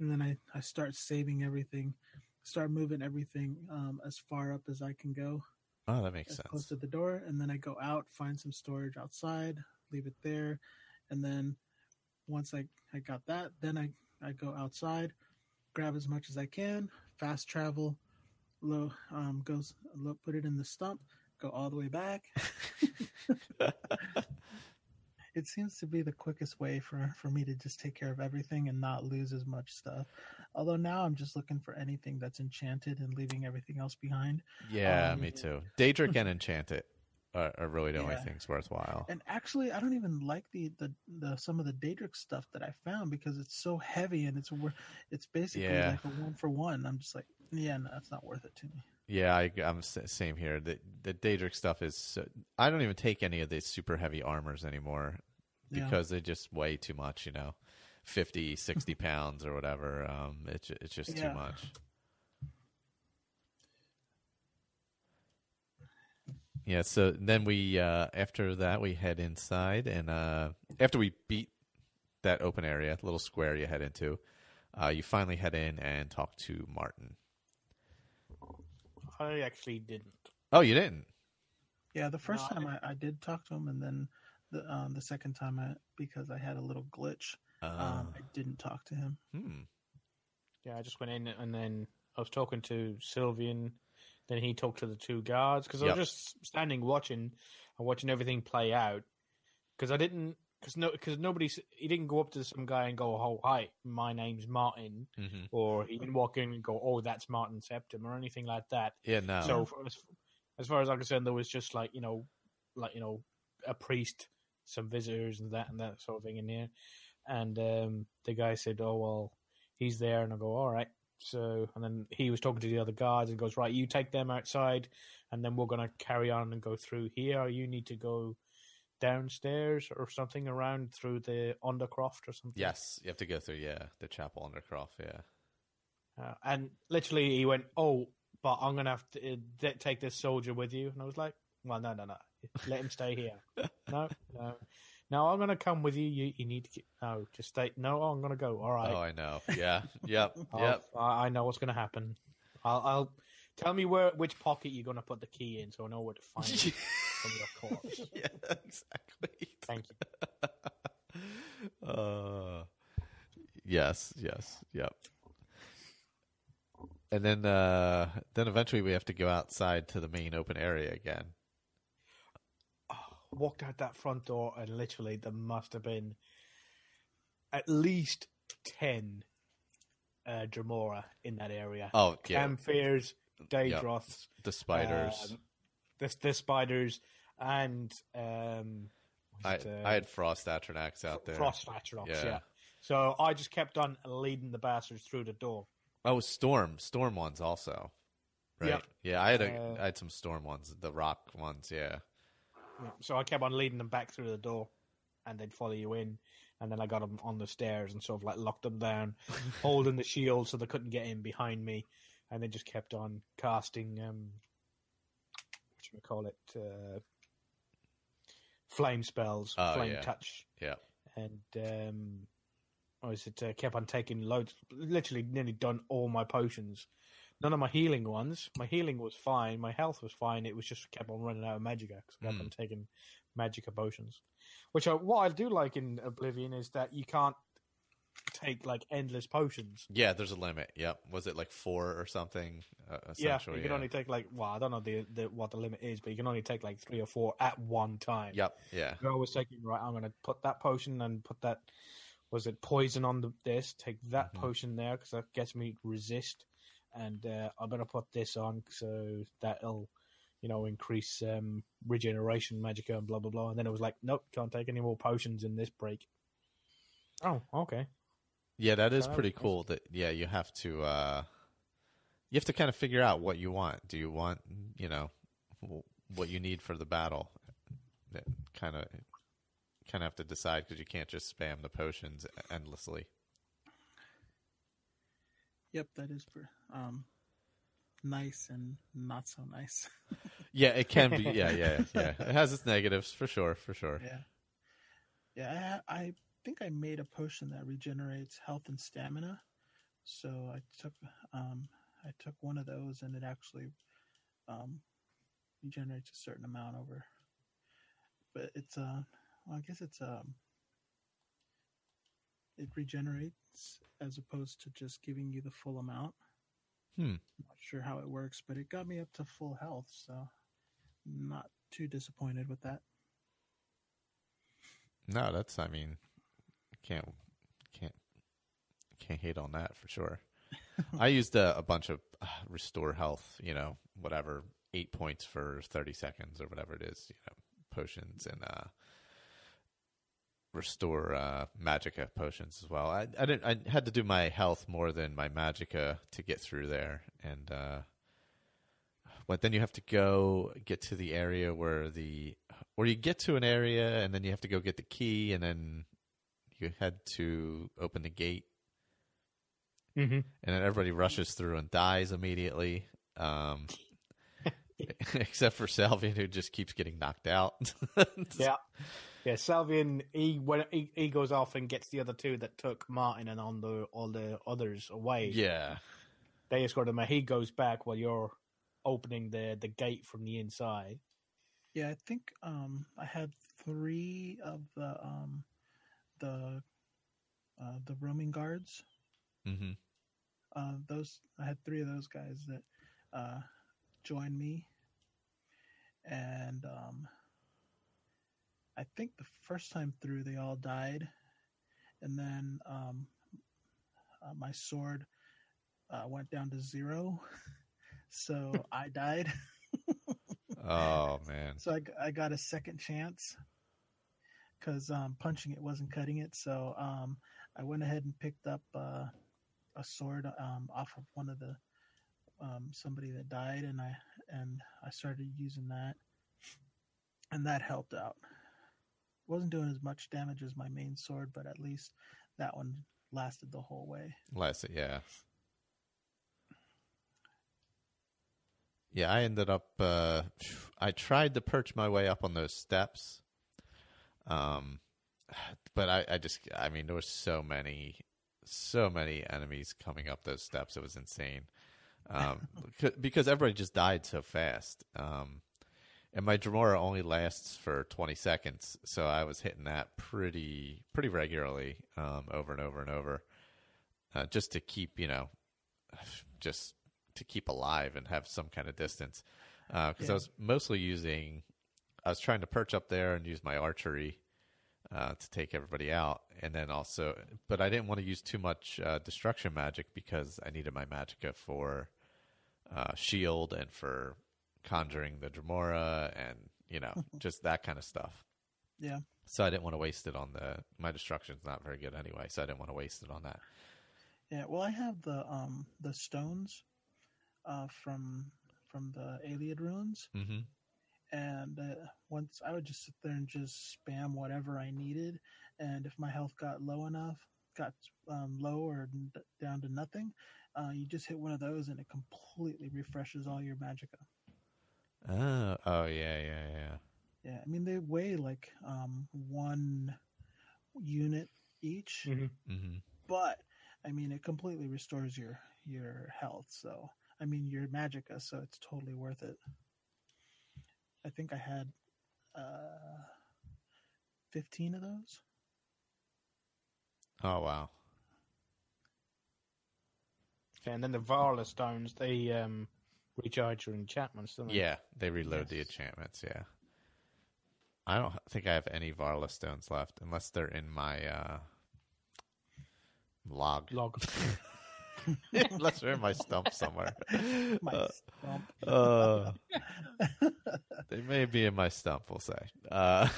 and then I start saving everything, start moving everything as far up as I can go. Oh, that makes sense. Close to the door, and then I go out, find some storage outside, leave it there, and then once I got that, then I go outside, grab as much as I can, fast travel, put it in the stump, go all the way back. It seems to be the quickest way for me to just take care of everything and not lose as much stuff. Although now I'm just looking for anything that's enchanted and leaving everything else behind. Yeah, me too. Daedric and Enchanted are really the only things worthwhile. And actually, I don't even like the some of the Daedric stuff that I found because it's so heavy and it's basically like a 1-for-1. I'm just like, no, it's not worth it to me. Yeah, I'm same here. The Daedric stuff is. I don't even take any of the super heavy armors anymore because they just weigh too much. 50, 60 pounds or whatever. It's just too much. Yeah, so then we after that we head inside, and after we beat that open area, little square you head into, you finally head in and talk to Martin. I actually didn't. Oh, you didn't? Yeah, the first time I did talk to him, and then the second time because I had a little glitch, I didn't talk to him. Yeah, I just went in, and then I was talking to Sylvian. Then he talked to the two guards because I was just standing watching everything play out. Because he didn't go up to some guy and go, "Oh, hi, my name's Martin," or he didn't walk in and go, "Oh, that's Martin Septim," or anything like that. Yeah, no. So as far as I'm concerned, there was just like a priest, some visitors, and that sort of thing in here. And the guy said, "Oh, well, he's there," and I go, "All right." So, and then he was talking to the other guards and goes, "Right, you take them outside, and then we're going to carry on and go through here. You need to go downstairs or something around through the Undercroft or something. Yes, you have to go through the chapel Undercroft. Yeah. And literally, he went, "Oh, but I'm gonna have to take this soldier with you." And I was like, "Well, no. Let him stay here. No, I'm gonna come with you. You need to just stay. No, I'm gonna go. All right. Oh, I know. Yeah. Yep. I know what's gonna happen. I'll tell me which pocket you're gonna put the key in, so I know where to find it from your corpse. Yeah, exactly. Thank you. Yes. Yep. And then eventually we have to go outside to the main open area again. Walked out that front door, and literally there must have been at least 10 Dremora in that area. Oh, yeah. Campfires, Daedroths, the spiders. The spiders, and I had Frost Atronax out there. Frost Atronax, yeah. So I just kept on leading the bastards through the door. Oh, storm ones also, right? Yep. Yeah, I had some storm ones, the rock ones, yeah. So I kept on leading them back through the door, and they'd follow you in. And then I got them on the stairs and sort of like locked them down, holding the shield so they couldn't get in behind me. And then just kept on casting, flame spells, flame touch. Yeah. And kept on taking loads, literally nearly done all my potions. None of my healing ones. My healing was fine. My health was fine. It was just kept on running out of magicka because I kept on taking magicka potions. What I do like in Oblivion is that you can't take like endless potions. Yeah, there's a limit. Yep. Was it like 4 or something? Yeah, you can only take like, I don't know what the limit is, but you can only take like 3 or 4 at one time. Yep. Yeah. You're always taking, right, I'm going to put that potion and put that, was it poison on this? Take that potion there because that gets me resist. And I'm going to put this on so that'll, increase regeneration, magicka, and blah, blah, blah. And then it was like, nope, can't take any more potions in this break. Oh, okay. Yeah, that is pretty cool. That you have to kind of figure out what you want. Do you want, what you need for the battle? That kind of have to decide because you can't just spam the potions endlessly. Yep, that is nice and not so nice. Yeah, it can be. Yeah. It has its negatives for sure. Yeah. I think I made a potion that regenerates health and stamina. So I took one of those, and it actually regenerates a certain amount over. But it's I guess it's it regenerates as opposed to just giving you the full amount. I'm not sure how it works, but it got me up to full health, so not too disappointed with that. No, can't hate on that for sure. I used a bunch of restore health, 8 points for 30 seconds or whatever it is, potions and restore magicka potions as well. I had to do my health more than my magicka to get through there, and but then you have to go get to the area or you get to an area and then you have to go get the key, and then you head to open the gate, and then everybody rushes through and dies immediately, except for Salvian, who just keeps getting knocked out. Yeah, Salvian, he goes off and gets the other two that took Martin and all the others away. Yeah. They escort him. He goes back while you're opening the gate from the inside. Yeah, I think I had 3 of the roaming guards. Mm-hmm. I had 3 of those guys that joined me, and I think the first time through they all died, and then my sword went down to 0, so I died. Oh man! So I got a second chance because punching it wasn't cutting it. So I went ahead and picked up a sword off of one of the somebody that died, and I started using that, and that helped out. wasn't doing as much damage as my main sword, but at least that one lasted the whole way. Lasted, yeah. Yeah, I ended up. I tried to perch my way up on those steps, but I mean, there were so many enemies coming up those steps. It was insane, because everybody just died so fast. And my Dremora only lasts for 20 seconds, so I was hitting that pretty regularly, over and over and over, just to keep, just to keep alive and have some kind of distance. Because I was trying to perch up there and use my archery to take everybody out, and then also, but I didn't want to use too much destruction magic because I needed my magicka for shield and for conjuring the Dremora and just that kind of stuff. Yeah. So I didn't want to waste it on my destruction's not very good anyway, so I didn't want to waste it on that. Yeah, well, I have the stones from the Iliad ruins, and once I would just sit there and just spam whatever I needed, and if my health got low or down to nothing, you just hit one of those and it completely refreshes all your magicka. Oh, yeah. Yeah, I mean, they weigh like 1 unit each, but I mean, it completely restores your health. So, I mean, your magicka, so it's totally worth it. I think I had 15 of those. Oh, wow. And then the Varla stones, they recharge your enchantments, don't they? Yeah, they reload the enchantments, yeah. I don't think I have any Varla stones left, unless they're in my log. Unless they're in my stump somewhere. My stump. They may be in my stump, we'll say. I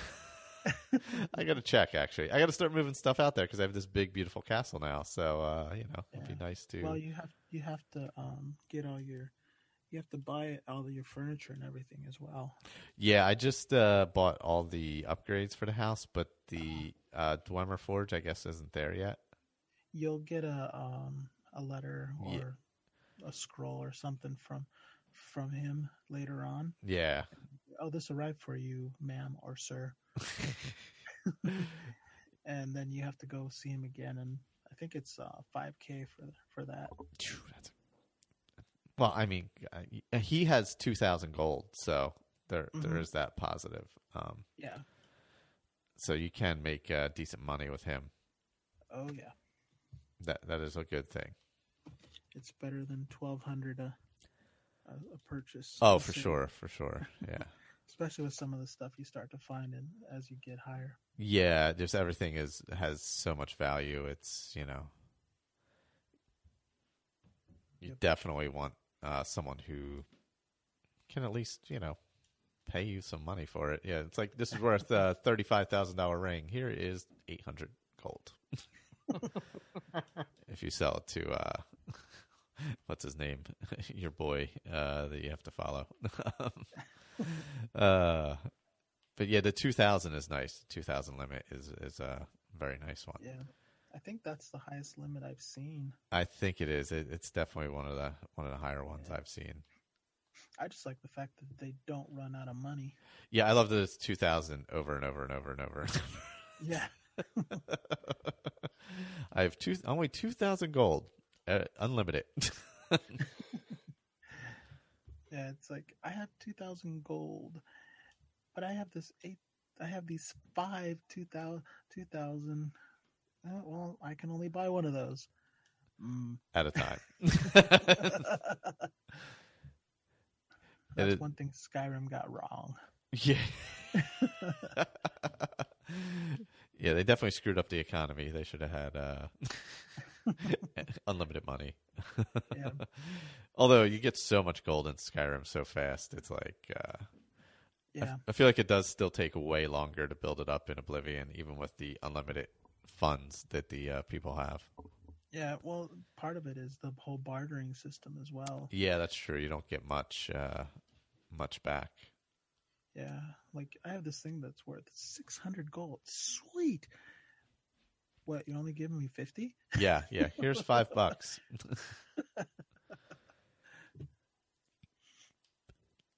got to check, actually. I got to start moving stuff out there because I have this big, beautiful castle now. So, it'd be nice to. Well, you have to get you have to buy all of your furniture and everything as well. Yeah, I just bought all the upgrades for the house, but the Dwemer Forge, I guess, isn't there yet. You'll get a letter or a scroll or something from him later on. Yeah. Oh, this arrived for you, ma'am or sir. And then you have to go see him again, and I think it's $5,000 for that. Well, I mean, he has 2,000 gold, so there is that positive. Yeah. So you can make decent money with him. Oh yeah. That is a good thing. It's better than 1,200 a purchase. Oh, for sure, yeah. Especially with some of the stuff you start to find as you get higher. Yeah, just everything has so much value. It's you definitely want someone who can at least pay you some money for it. Yeah, it's like, this is worth a $35,000 ring. Here is 800 gold. If you sell it to what's his name, your boy that you have to follow. But yeah, the 2,000 is nice. 2,000 limit is a very nice one. Yeah, I think that's the highest limit I've seen. I think it is. It's definitely one of the higher ones I've seen. I just like the fact that they don't run out of money. Yeah, I love that it's 2,000 over and over and over and over. Yeah. I have only 2,000 gold, unlimited. Yeah, it's like, I have 2,000 gold, but I have these 2,000. Well, I can only buy one of those At a time. That's one thing Skyrim got wrong. Yeah. Yeah, they definitely screwed up the economy. They should have had unlimited money. Yeah. Although you get so much gold in Skyrim so fast, it's like, yeah. I feel like it does still take way longer to build it up in Oblivion, even with the unlimited funds that the people have. Yeah, well, part of it is the whole bartering system as well. Yeah, that's true. You don't get much back. Yeah, like I have this thing that's worth 600 gold. Sweet. What, you only giving me 50? Yeah. Here's $5.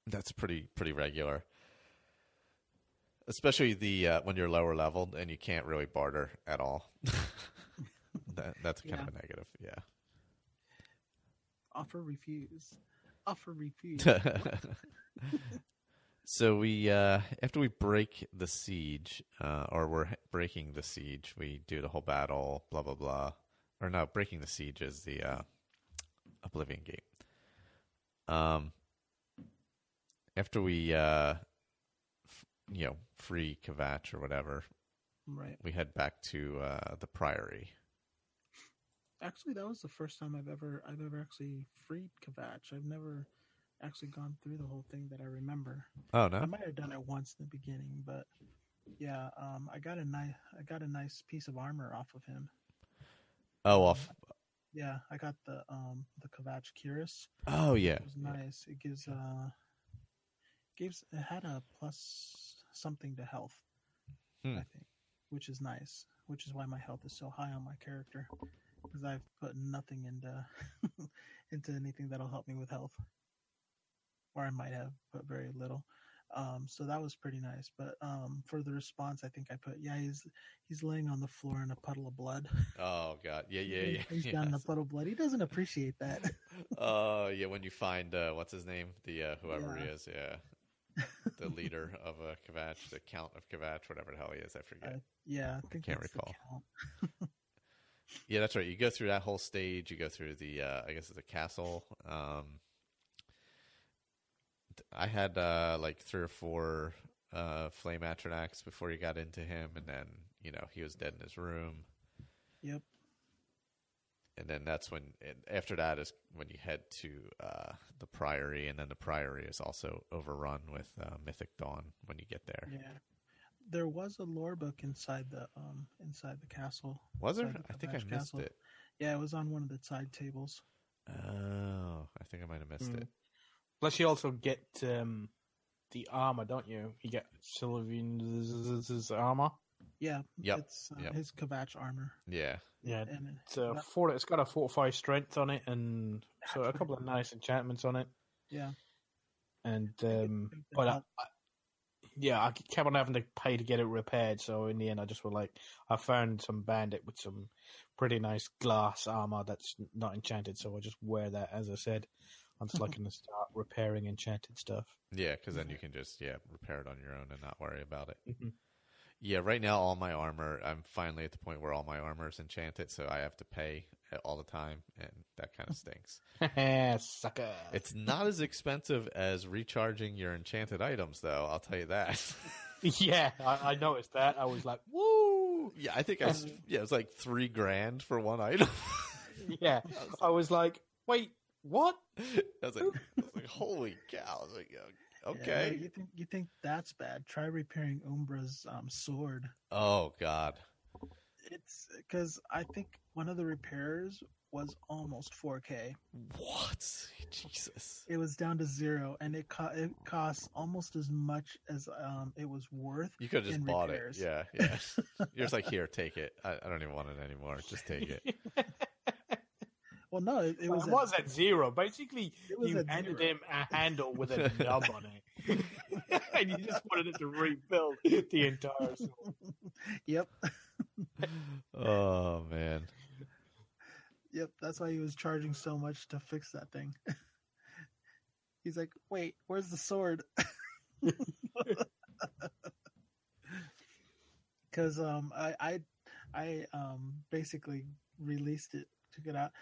That's pretty regular. Especially the when you're lower leveled and you can't really barter at all. That's kind of a negative, yeah. Offer refuse. Offer refuse. So we after we break the siege, or we're breaking the siege, we do the whole battle, blah blah blah. Or no, breaking the siege is the Oblivion gate. After we free Kvatch or whatever, Right. we head back to the Priory. Actually, that was the first time I've ever actually freed Kvatch. I've never actually gone through the whole thing that I remember. Oh no! I might have done it once in the beginning, but yeah, I got a nice piece of armor off of him. Oh, off. Yeah, I got the Kvatch Cuirass. Oh yeah, it was nice. It it had a plus something to health, I think, which is nice. Which is why my health is so high on my character, because I've put nothing into into anything that'll help me with health, or I might have put very little. So that was pretty nice. But for the response, I think I put, he's laying on the floor in a puddle of blood. Oh god, yeah. He's down in a puddle of blood. He doesn't appreciate that. Oh yeah, when you find what's his name, the whoever he is, the leader of Kvatch, the Count of Kvatch, whatever the hell he is, I forget. I think can't recall. Yeah, that's right. You go through that whole stage. You go through the I guess it's a castle. I had like 3 or 4 flame atronachs before you got into him, and then he was dead in his room. Yep. And then that's when, after that is when you head to the Priory, and then the Priory is also overrun with Mythic Dawn when you get there. Yeah, there was a lore book inside the castle. Was there? I think I missed it. Yeah, it was on one of the side tables. Oh, I think I might have missed it. Plus, you also get the armor, don't you? You get Sylvian's armor. Yeah, yep. It's his Kvatch armor. Yeah. And it's got a 45 strength on it, and so a couple of nice enchantments on it. Yeah. And I kept on having to pay to get it repaired. So in the end, I found some bandit with some pretty nice glass armor that's not enchanted. So I just wear that, as I said. I'm just going to start repairing enchanted stuff. Yeah, because then you can just repair it on your own and not worry about it. Mm-hmm. Yeah, right now all my armor, I'm finally at the point where all my armor is enchanted, so I have to pay all the time, and that kind of stinks. Sucker. It's not as expensive as recharging your enchanted items, though, I'll tell you that. Yeah, I noticed that. I was like, woo! Yeah, I think it was like $3,000 for one item. Yeah, I was like, wait, what? I was like, holy cow. I was like, okay. Yeah, you think that's bad? Try repairing Umbra's sword. Oh God. It's because I think one of the repairs was almost 4K. What? Jesus. It was down to 0, and it costs almost as much as it was worth. You could have just bought it. Yeah. You're just like, here, take it. I don't even want it anymore. Just take it. Well, no, it was at 0. Basically, you handed him a handle with a nub on it. And you just wanted it to rebuild the entire sword. Yep. Oh, man. Yep, that's why he was charging so much to fix that thing. He's like, wait, where's the sword? Because I basically released it, took it out.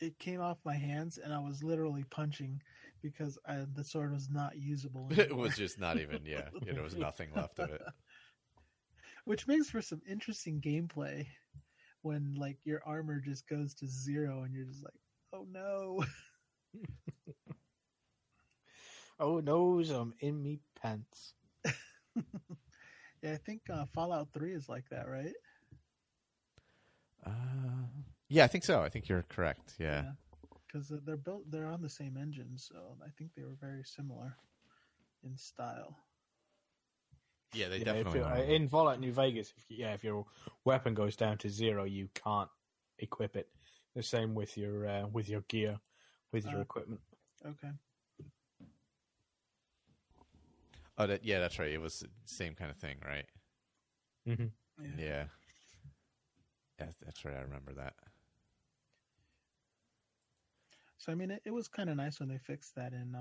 It came off my hands, and I was literally punching because the sword was not usable anymore. It was just not even, there was nothing left of it. Which makes for some interesting gameplay when, like, your armor just goes to 0 and you're just like, oh no. Oh no, I'm in me pants. Yeah, I think Fallout 3 is like that, right? Yeah, I think so. I think you're correct. Yeah. Because they're on the same engine, so I think they were very similar. in style. Yeah, they definitely are. In Fallout New Vegas, if your weapon goes down to 0, you can't equip it. The same with your gear, with your equipment. Okay. Oh, that's right. It was the same kind of thing, right? Mm-hmm. Yeah. That's right. I remember that. So I mean, it was kind of nice when they fixed that in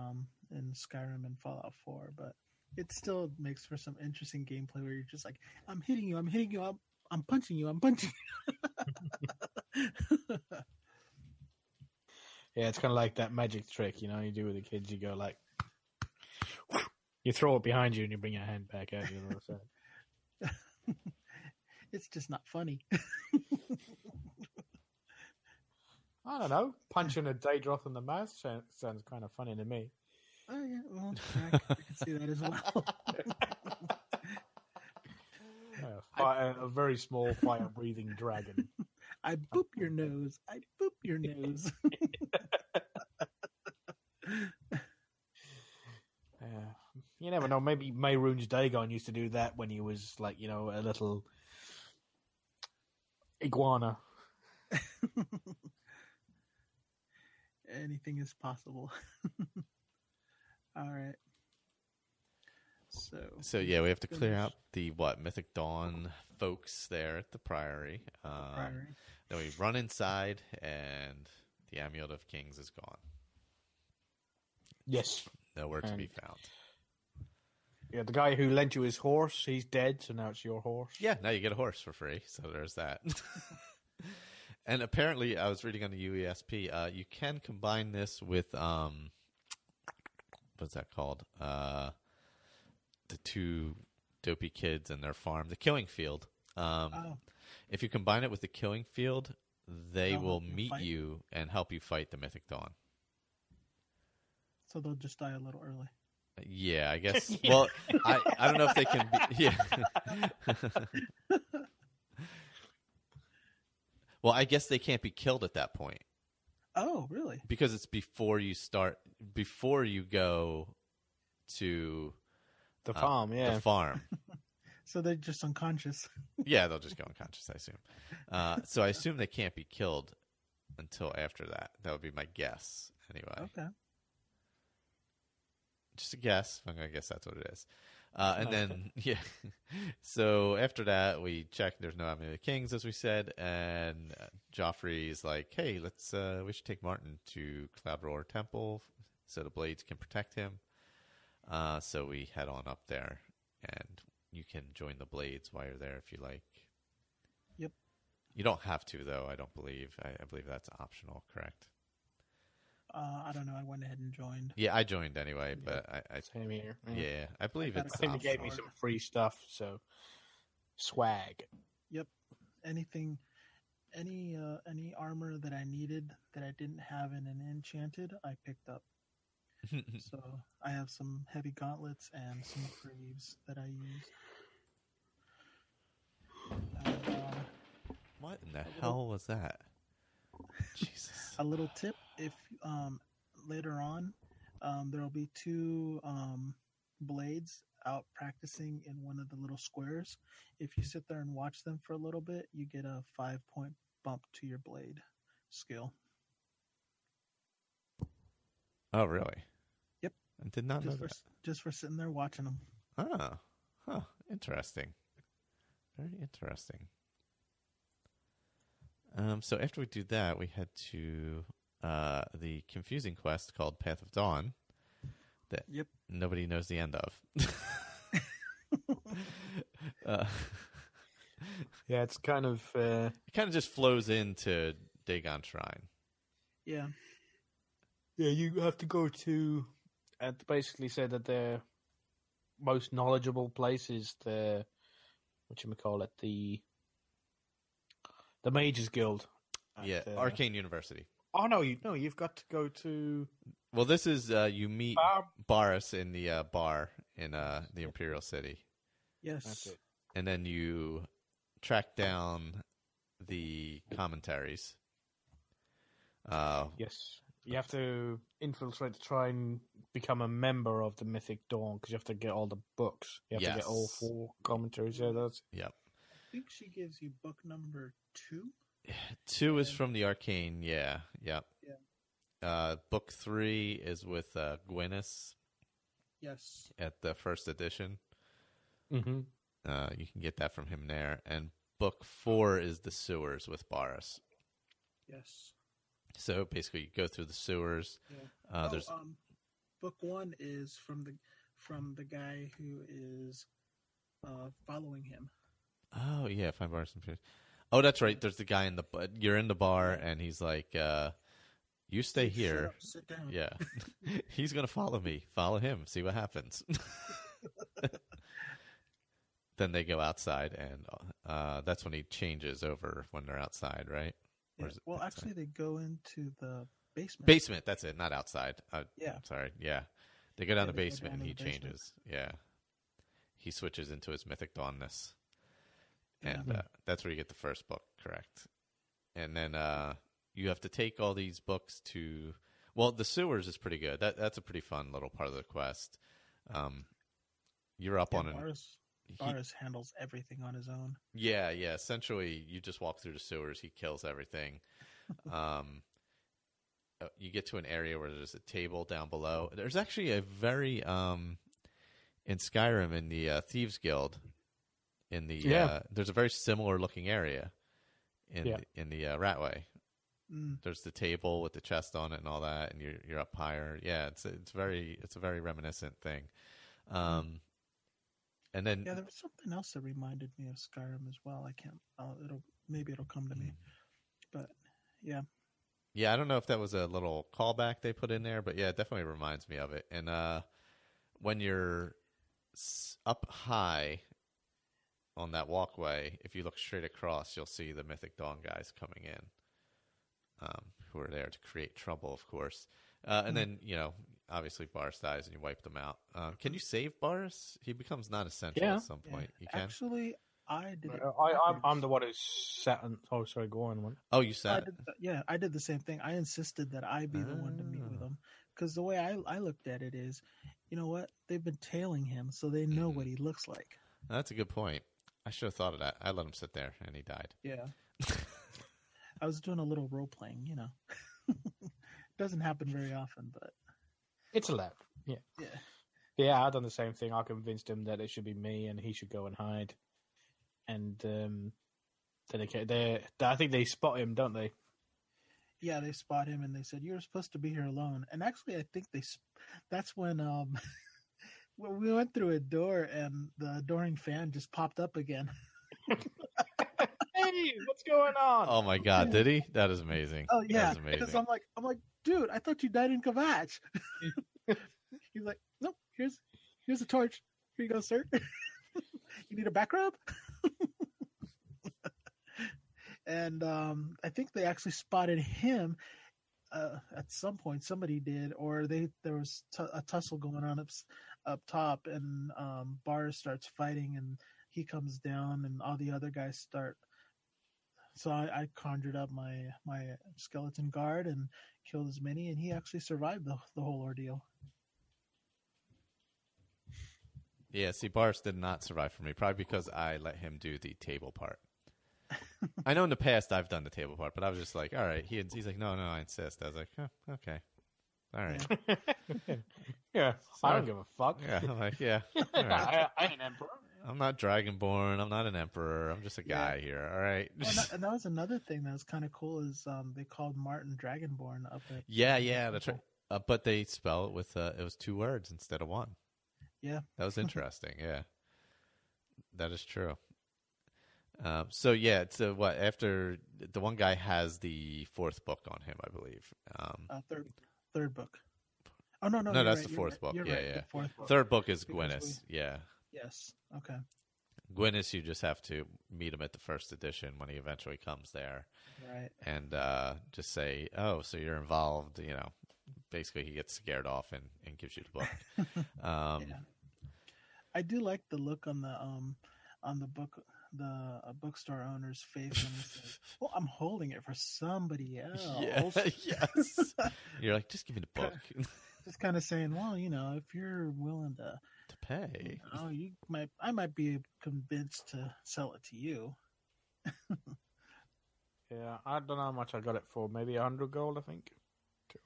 Skyrim and Fallout 4, but it still makes for some interesting gameplay where you're just like, I'm hitting you, I'm punching you, I'm punching you. Yeah, it's kind of like that magic trick, you do with the kids. You go like, you throw it behind you and you bring your hand back out the other side. It's just not funny. I don't know. Punching a Daedroth in the mouth sounds kind of funny to me. Oh, yeah. Well, I can see that as well. A very small fire-breathing dragon. I boop your nose. I boop your nose. You never know. Maybe Mehrunes Dagon used to do that when he was like, a little iguana. Anything is possible. All right. So yeah, we have to clear out the Mythic Dawn folks there at the Priory. Then we run inside, and the Amulet of Kings is gone. Yes. Nowhere to be found. Yeah, the guy who lent you his horse, he's dead, so now it's your horse. Yeah, now you get a horse for free, so there's that. And apparently, I was reading on the UESP, you can combine this with, what's that called? The two dopey kids and their farm, the Killing Field. If you combine it with the Killing Field, they will meet you and help you fight the Mythic Dawn. So they'll just die a little early. Yeah, I guess. Well, I don't know if they can be. Yeah. Well, I guess they can't be killed at that point. Oh, really? Because it's before you go to the farm. The farm. So they're just unconscious. Yeah, they'll just go unconscious, I assume. So I assume they can't be killed until after that. That would be my guess, anyway. Okay. Just a guess. I'm going to guess that's what it is. And then, yeah. So after that, we check. There's no Amulet of Kings, as we said. And Joffrey's like, hey, we should take Martin to Cloudroar Temple so the Blades can protect him. So we head on up there. And you can join the Blades while you're there if you like. Yep. You don't have to, though, I don't believe. I believe that's optional, correct? I don't know. I went ahead and joined. Yeah, I joined anyway, but I same here. Yeah, I believe it's. I think they gave me some free stuff, so swag. Yep. Any armor that I needed that I didn't have in an enchanted, I picked up. So I have some heavy gauntlets and some greaves that I used. What in the hell was that? Jesus. A little tip: if later on, there'll be two blades out practicing in one of the little squares. If you sit there and watch them for a little bit, you get a 5-point bump to your blade skill. Oh, really? Yep. I did not know that. Just for sitting there watching them. Oh, huh. Interesting. Very interesting. So after we do that, we head to the confusing quest called Path of Dawn that nobody knows the end of. Yeah, it's kind of... It kind of just flows into Dagon Shrine. Yeah. Yeah, you have to go to... It basically said that the most knowledgeable place is the... Whatchamacallit? The Mages Guild. Yeah, Arcane University. Oh, no, you've got to go to... Well, this is, you meet Barris in the bar in the Imperial City. Yes. That's it. And then you track down the commentaries. Yes. You have to infiltrate to try and become a member of the Mythic Dawn because you have to get all the books. You have to get all 4 commentaries. Yeah, that's. Yep. I think she gives you book number 2. 2 is from the Arcane. Yeah. Yep. Yeah. Book 3 is with Gwyneth. Yes. At the first edition. Mm-hmm. You can get that from him there. And book 4 is the sewers with Boris. Yes. So basically, you go through the sewers. Yeah. There's book 1 is from the guy who is following him. Oh yeah, find Boris and Pierce. Oh, that's right. There's the guy in the you're in the bar, and he's like, "You stay here." Shut up, sit down. Yeah, he's gonna follow me. Follow him. See what happens. Then they go outside, and that's when he changes over when they're outside, right? Yeah. Well, actually, they go into the basement. Basement. That's it. Not outside. Yeah. I'm sorry. Yeah, they go down the they go basement, down and he to the basement. changes. Yeah, he switches into his mythic dawnness, Yeah. and that's where you get the first book, correct? And then you have to take all these books to. Well, the sewers is pretty good. That's a pretty fun little part of the quest. You're up on an. Boris handles everything on his own. Yeah. Essentially, you just walk through the sewers. He kills everything. You get to an area where there's a table down below. There's actually a very in Skyrim in the Thieves Guild. There's a very similar looking area in the Ratway. There's the table with the chest on it and all that, and you're up higher. Yeah, it's a very reminiscent thing. And then there was something else that reminded me of Skyrim as well. I can't. Maybe it'll come to me, but yeah. Yeah, I don't know if that was a little callback they put in there, but yeah, it definitely reminds me of it. And when you're up high on that walkway, if you look straight across, you'll see the Mythic Dawn guys coming in, who are there to create trouble, of course. And then, obviously Boris dies and you wipe them out. Can you save Boris? He becomes non-essential at some point. You can? Actually, I did it. I'm the one who sat and... Oh, sorry, go on. One. Oh, you sat? I did the same thing. I insisted that I be the one to meet with him. Because the way I looked at it is, you know what? They've been tailing him, so they know what he looks like. That's a good point. I should have thought of that. I let him sit there, and he died. Yeah. I was doing a little role-playing, Doesn't happen very often, but... It's allowed. Yeah. Yeah, I've done the same thing. I convinced him that it should be me and he should go and hide. And then I think they spot him, don't they? Yeah, they spot him and they said, "You're supposed to be here alone." And actually, I think that's when when we went through a door and the adoring fan just popped up again. Hey, what's going on? Oh my God, did he? That is amazing. Oh yeah, that is amazing. because I'm like, dude, I thought you died in Kvatch. He's like, nope. Here's a torch. Here you go, sir. You need a back rub? And I think they actually spotted him at some point. Somebody did, or there was a tussle going on up top, and Boris starts fighting, and he comes down, and all the other guys start. So I conjured up my skeleton guard and killed as many, and he actually survived the whole ordeal. Yeah, see, Boris did not survive for me, probably because I let him do the table part. I know in the past I've done the table part, but I was just like, all right. He's like, no, I insist. I was like, oh, okay. All right. Yeah, I don't give a fuck. Yeah, I'm like, yeah. All right. I ain't an emperor. I'm not Dragonborn. I'm not an emperor. I'm just a guy here. All right. And that was another thing that was kind of cool is they called Martin Dragonborn up at... Yeah, that's right. But they spell it with, it was 2 words instead of 1. Yeah. That was interesting, yeah. That is true. So what, after the one guy has the 4th book on him, I believe. Third book. Oh, no, that's right. The 4th book. You're Yeah. The 4th book. 3rd book is Gwyneth, yeah. Yes, okay. Gwyneth, you just have to meet him at the 1st edition when he eventually comes there. Right. And just say, oh, so you're involved, Basically, he gets scared off and gives you the book. Yeah. I do like the look on the book, bookstore owner's face when he says, "Well, I'm holding it for somebody else." Yeah, yes. You're like, just give me the book. Just kind of saying, well, if you're willing to pay, I might be convinced to sell it to you. Yeah, I don't know how much I got it for. Maybe 100 gold, I think.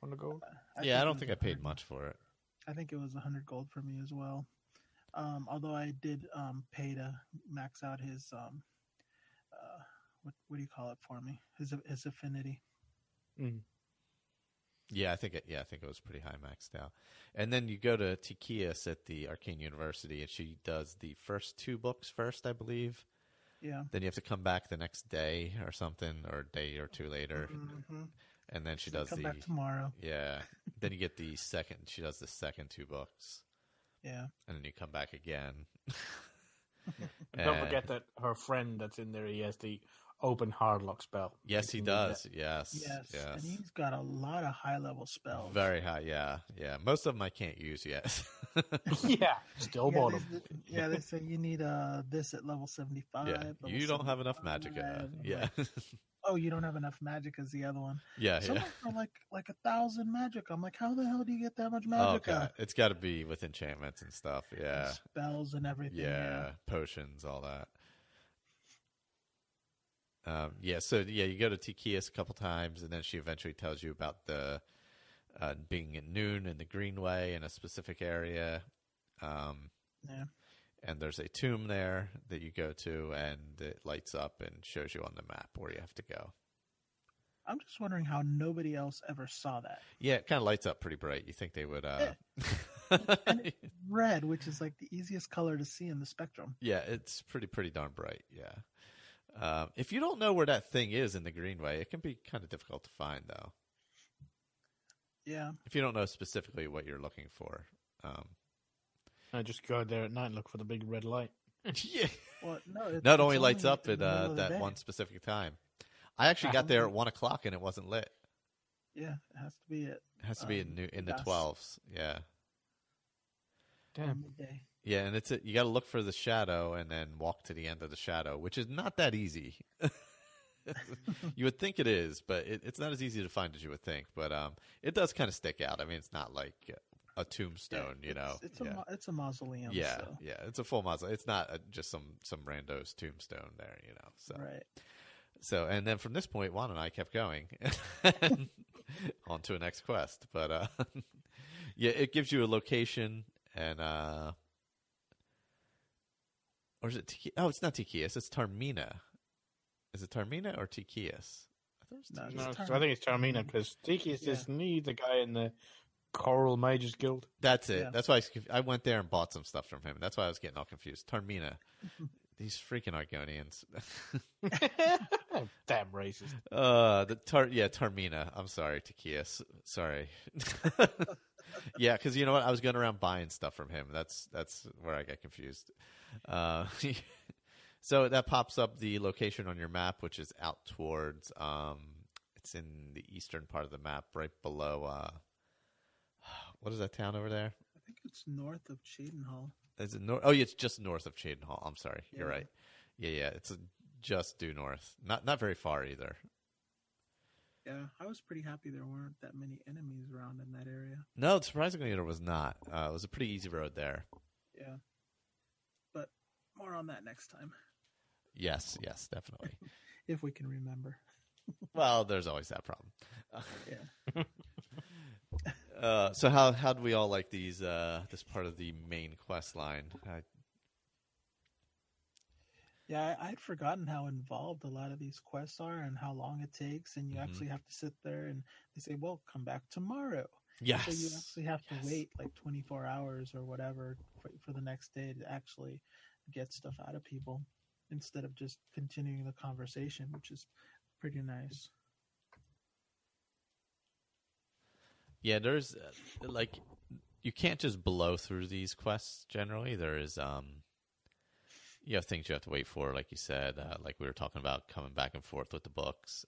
200 gold. I don't think I paid much for it. I think it was 100 gold for me as well. Although I did pay to max out his what do you call it for me? His affinity. Mm. Yeah, I think it was pretty high maxed out. And then you go to Tikias at the Arcane University, and she does the first 2 books first, I believe. Yeah. Then you have to come back the next day or something, or a day or 2 later. Mm-hmm. And then she does come back tomorrow. Yeah. Then you get the second. She does the second 2 books. Yeah. And then you come back again. Don't forget that her friend that's in there, he has the open hardlock spell. Yes, he does. Yes. And he's got a lot of high-level spells. Very high, yeah. Most of them I can't use yet. Yeah, still bought them. They say you need this at level 75. Yeah, you don't have enough magicka. Yeah. Oh, you don't have enough magic as the other one. Yeah, Some are like 1,000 magic. I'm like, how the hell do you get that much magicka? Okay. It's got to be with enchantments and stuff. Yeah, and spells and everything. Yeah, potions, all that. You go to Tikias a couple times, and then she eventually tells you about the being at noon in the Greenway in a specific area. And there's a tomb there that you go to, and it lights up and shows you on the map where you have to go. I'm just wondering how nobody else ever saw that. Yeah, it kind of lights up pretty bright. You think they would... And it's red, which is like the easiest color to see in the spectrum. Yeah, it's pretty darn bright, yeah. If you don't know where that thing is in the Greenway, it can be kind of difficult to find, though. Yeah. If you don't know specifically what you're looking for. I just go there at night and look for the big red light. Yeah. Well, no, it only lights up at that one specific time. I actually got there at 1 o'clock and it wasn't lit. Yeah, it has to be it. It has to be in the 12s. Yeah. Damn. Midday. Yeah, and you got to look for the shadow and then walk to the end of the shadow, which is not that easy. You would think it is, but it's not as easy to find as you would think. But it does kind of stick out. I mean, it's not like a tombstone, It's a mausoleum. Yeah, so. yeah, it's a full mausoleum. It's not just some rando's tombstone there, So. Right. So, and then from this point, Juan and I kept going on to a next quest. But it gives you a location and or is it Tikias? Oh, it's not Tikias. It's Tarmina. Is it Tarmina or Tikias? I think it's Tarmina because Tikias is the guy in the Coral Mages Guild. That's it. Yeah. That's why I went there and bought some stuff from him. That's why I was getting all confused. Tarmina. These freaking Argonians. Damn racist. Tarmina. I'm sorry, Tikias. Sorry. Yeah, because you know what? I was going around buying stuff from him. That's where I got confused. So that pops up the location on your map, which is out towards. It's in the eastern part of the map, right below. What is that town over there? I think it's north of Cheadenhall. Is it north? Oh, yeah, it's just north of Cheadenhall. I'm sorry, you're right. Yeah, it's just due north. Not very far either. Yeah, I was pretty happy there weren't that many enemies around in that area. No, surprisingly, there was not. It was a pretty easy road there. Yeah, but more on that next time. Yes, definitely. If we can remember. Well, there's always that problem. Yeah. So how do we all like these? This part of the main quest line. Yeah, I'd forgotten how involved a lot of these quests are and how long it takes, and you actually have to sit there and they say, "Well, come back tomorrow." Yes. So you actually have to wait like 24 hours or whatever for the next day to actually get stuff out of people instead of just continuing the conversation, which is pretty nice. Yeah, there's you can't just blow through these quests generally. There is you have things you have to wait for, like you said, like we were talking about coming back and forth with the books.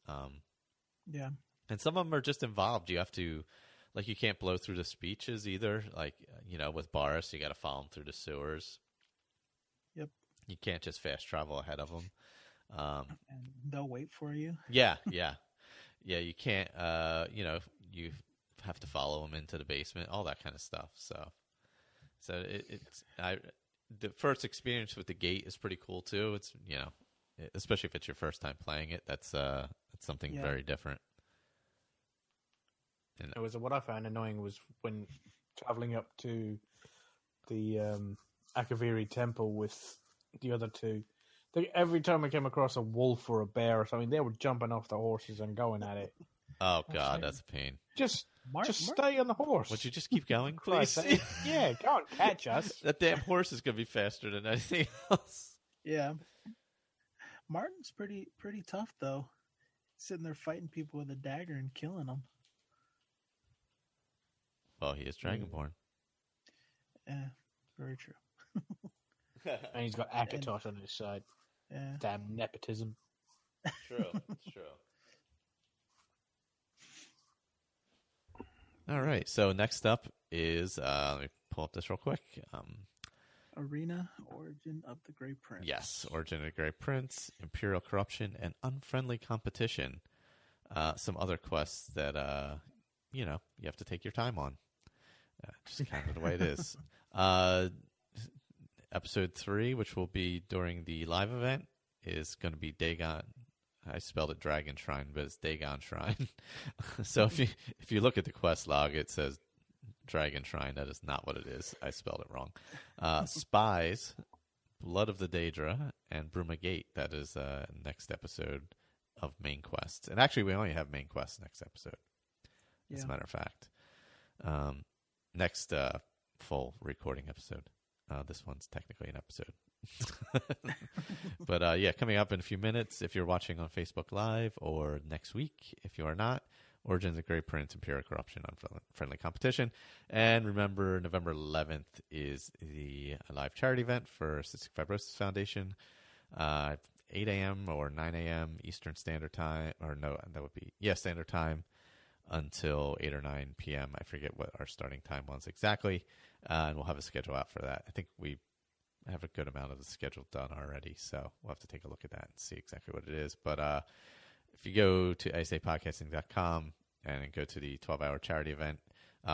Yeah. And some of them are just involved. You have to, you can't blow through the speeches either. Like, with Boris, you got to follow him through the sewers. Yep. You can't just fast travel ahead of them. And they'll wait for you. Yeah. You can't. You have to follow them into the basement, all that kind of stuff. So the first experience with the gate is pretty cool too. It's especially if it's your first time playing it. That's something very different. And what I found annoying was when traveling up to the Akaviri temple with the other two. Every time I came across a wolf or a bear or something, they were jumping off the horses and going at it. Oh God, that's a pain. Just stay on the horse. Would you just keep going, please? Yeah, go on, catch us. That damn horse is gonna be faster than anything else. Yeah. Martin's pretty tough though. Sitting there fighting people with a dagger and killing them. Well, he is Dragonborn. Yeah, very true. And he's got Akatos on his side. Yeah. Damn nepotism. True, it's true. All right, so next up is, let me pull up this real quick. Arena, Origin of the Grey Prince. Yes, Origin of the Grey Prince, Imperial Corruption, and Unfriendly Competition. Some other quests that, you have to take your time on. Just kind of the way it is. Episode 3, which will be during the live event, is going to be Dagon. I spelled it Dragon Shrine, but it's Dagon Shrine. So if you look at the quest log, it says Dragon Shrine. That is not what it is. I spelled it wrong. Spies, Blood of the Daedra, and Bruma Gate. That is next episode of main quests. And actually, we only have main quests next episode, as a matter of fact. Next full recording episode. This one's technically an episode. But coming up in a few minutes, if you're watching on Facebook Live, or next week if you are not, Origins of Grey Prince, Imperial Corruption, Unfriendly Competition. And remember, November 11th is the live charity event for Cystic Fibrosis Foundation. 8 a.m. or 9 a.m. Eastern Standard Time, or no, that would be, Standard Time, until 8 or 9 p.m. I forget what our starting time was exactly. And we'll have a schedule out for that. I think we have a good amount of the schedule done already, so we'll have to take a look at that and see exactly what it is. But if you go to ASAPodcasting.com and go to the 12-hour charity event,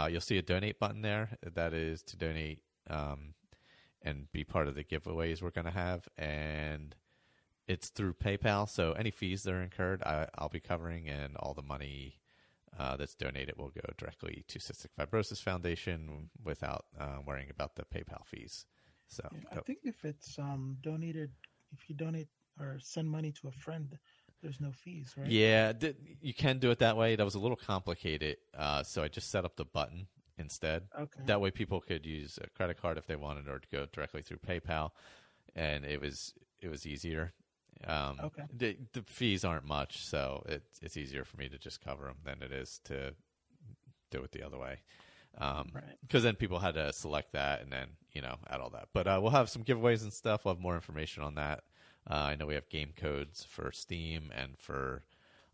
you'll see a donate button there. That is to donate and be part of the giveaways we're going to have. And it's through PayPal, so any fees that are incurred, I'll be covering, and all the money that's donated will go directly to Cystic Fibrosis Foundation without worrying about the PayPal fees. So I think if it's donated, if you donate or send money to a friend, there's no fees, right? Yeah, you can do it that way. That was a little complicated, so I just set up the button instead. Okay. That way people could use a credit card if they wanted, or to go directly through PayPal, and it was easier. Okay. The fees aren't much, so it's easier for me to just cover them than it is to do it the other way. Because then people had to select that and then add all that. But we'll have some giveaways and stuff. We'll have more information on that. I know we have game codes for Steam and for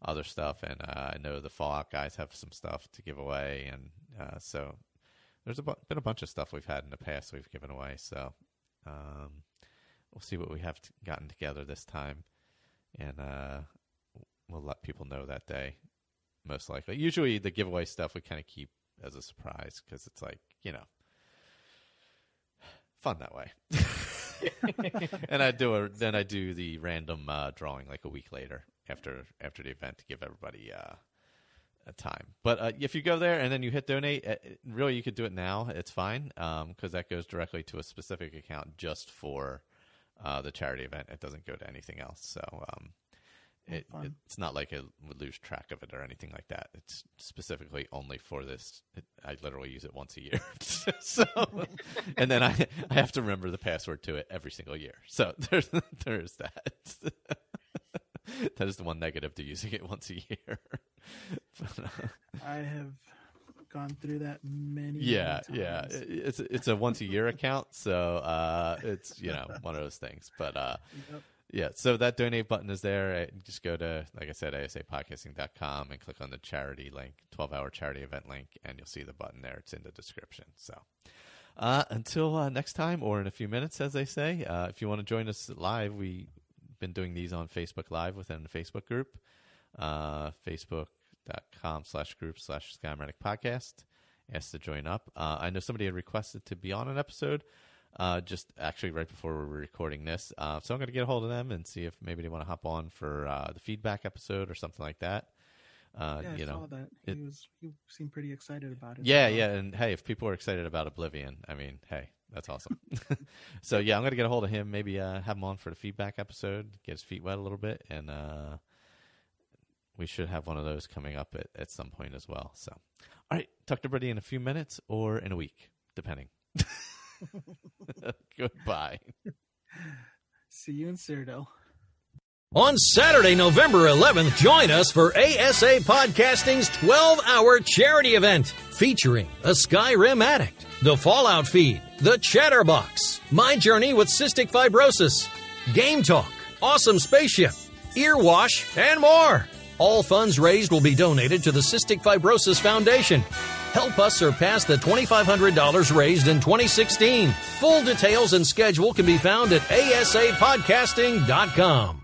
other stuff, and I know the Fallout guys have some stuff to give away, and so there's been a bunch of stuff we've had in the past we've given away. So we'll see what we have gotten together this time, and we'll let people know that day, most likely. Usually the giveaway stuff we kind of keep as a surprise, because it's like, fun that way. And I do the random drawing like a week later after the event to give everybody a time. But if you go there and then you hit donate, really you could do it now. It's fine, because that goes directly to a specific account just for the charity event. It doesn't go to anything else. So it's not like I would lose track of it or anything like that. It's specifically only for this. I literally use it once a year. So, and then I have to remember the password to it every single year. So there's that. That is the one negative to using it once a year. But, I have gone through that many times. Yeah. It's a once a year account, so it's one of those things. But Yep. yeah, so that donate button is there. Just go to, like I said, asapodcasting.com and click on the charity link, 12-hour charity event link, and you'll see the button there. It's in the description. So, Until next time, or in a few minutes, as they say. If you want to join us live, we've been doing these on Facebook Live within the Facebook group, facebook.com/group/Skyrim Addict podcast. Ask to join up. I know somebody had requested to be on an episode, just actually right before we're recording this. So I'm going to get a hold of them and see if maybe they want to hop on for the feedback episode or something like that. I saw that. He seemed pretty excited about it. Yeah, and hey, if people are excited about Oblivion, I mean, hey, that's awesome. So yeah, I'm going to get a hold of him, maybe have him on for the feedback episode, get his feet wet a little bit, and we should have one of those coming up at some point as well. So, all right, talk to everybody in a few minutes or in a week, depending. Goodbye. See you in Cyrodiil. On Saturday, November 11th, join us for ASAPodcasting's 12-hour charity event featuring a Skyrim Addict, the Fallout Feed, the Chatterbox, My Journey with Cystic Fibrosis, Game Talk, Awesome Spaceship, Ear Wash, and more. All funds raised will be donated to the Cystic Fibrosis Foundation. Help us surpass the $2,500 raised in 2016. Full details and schedule can be found at asapodcasting.com.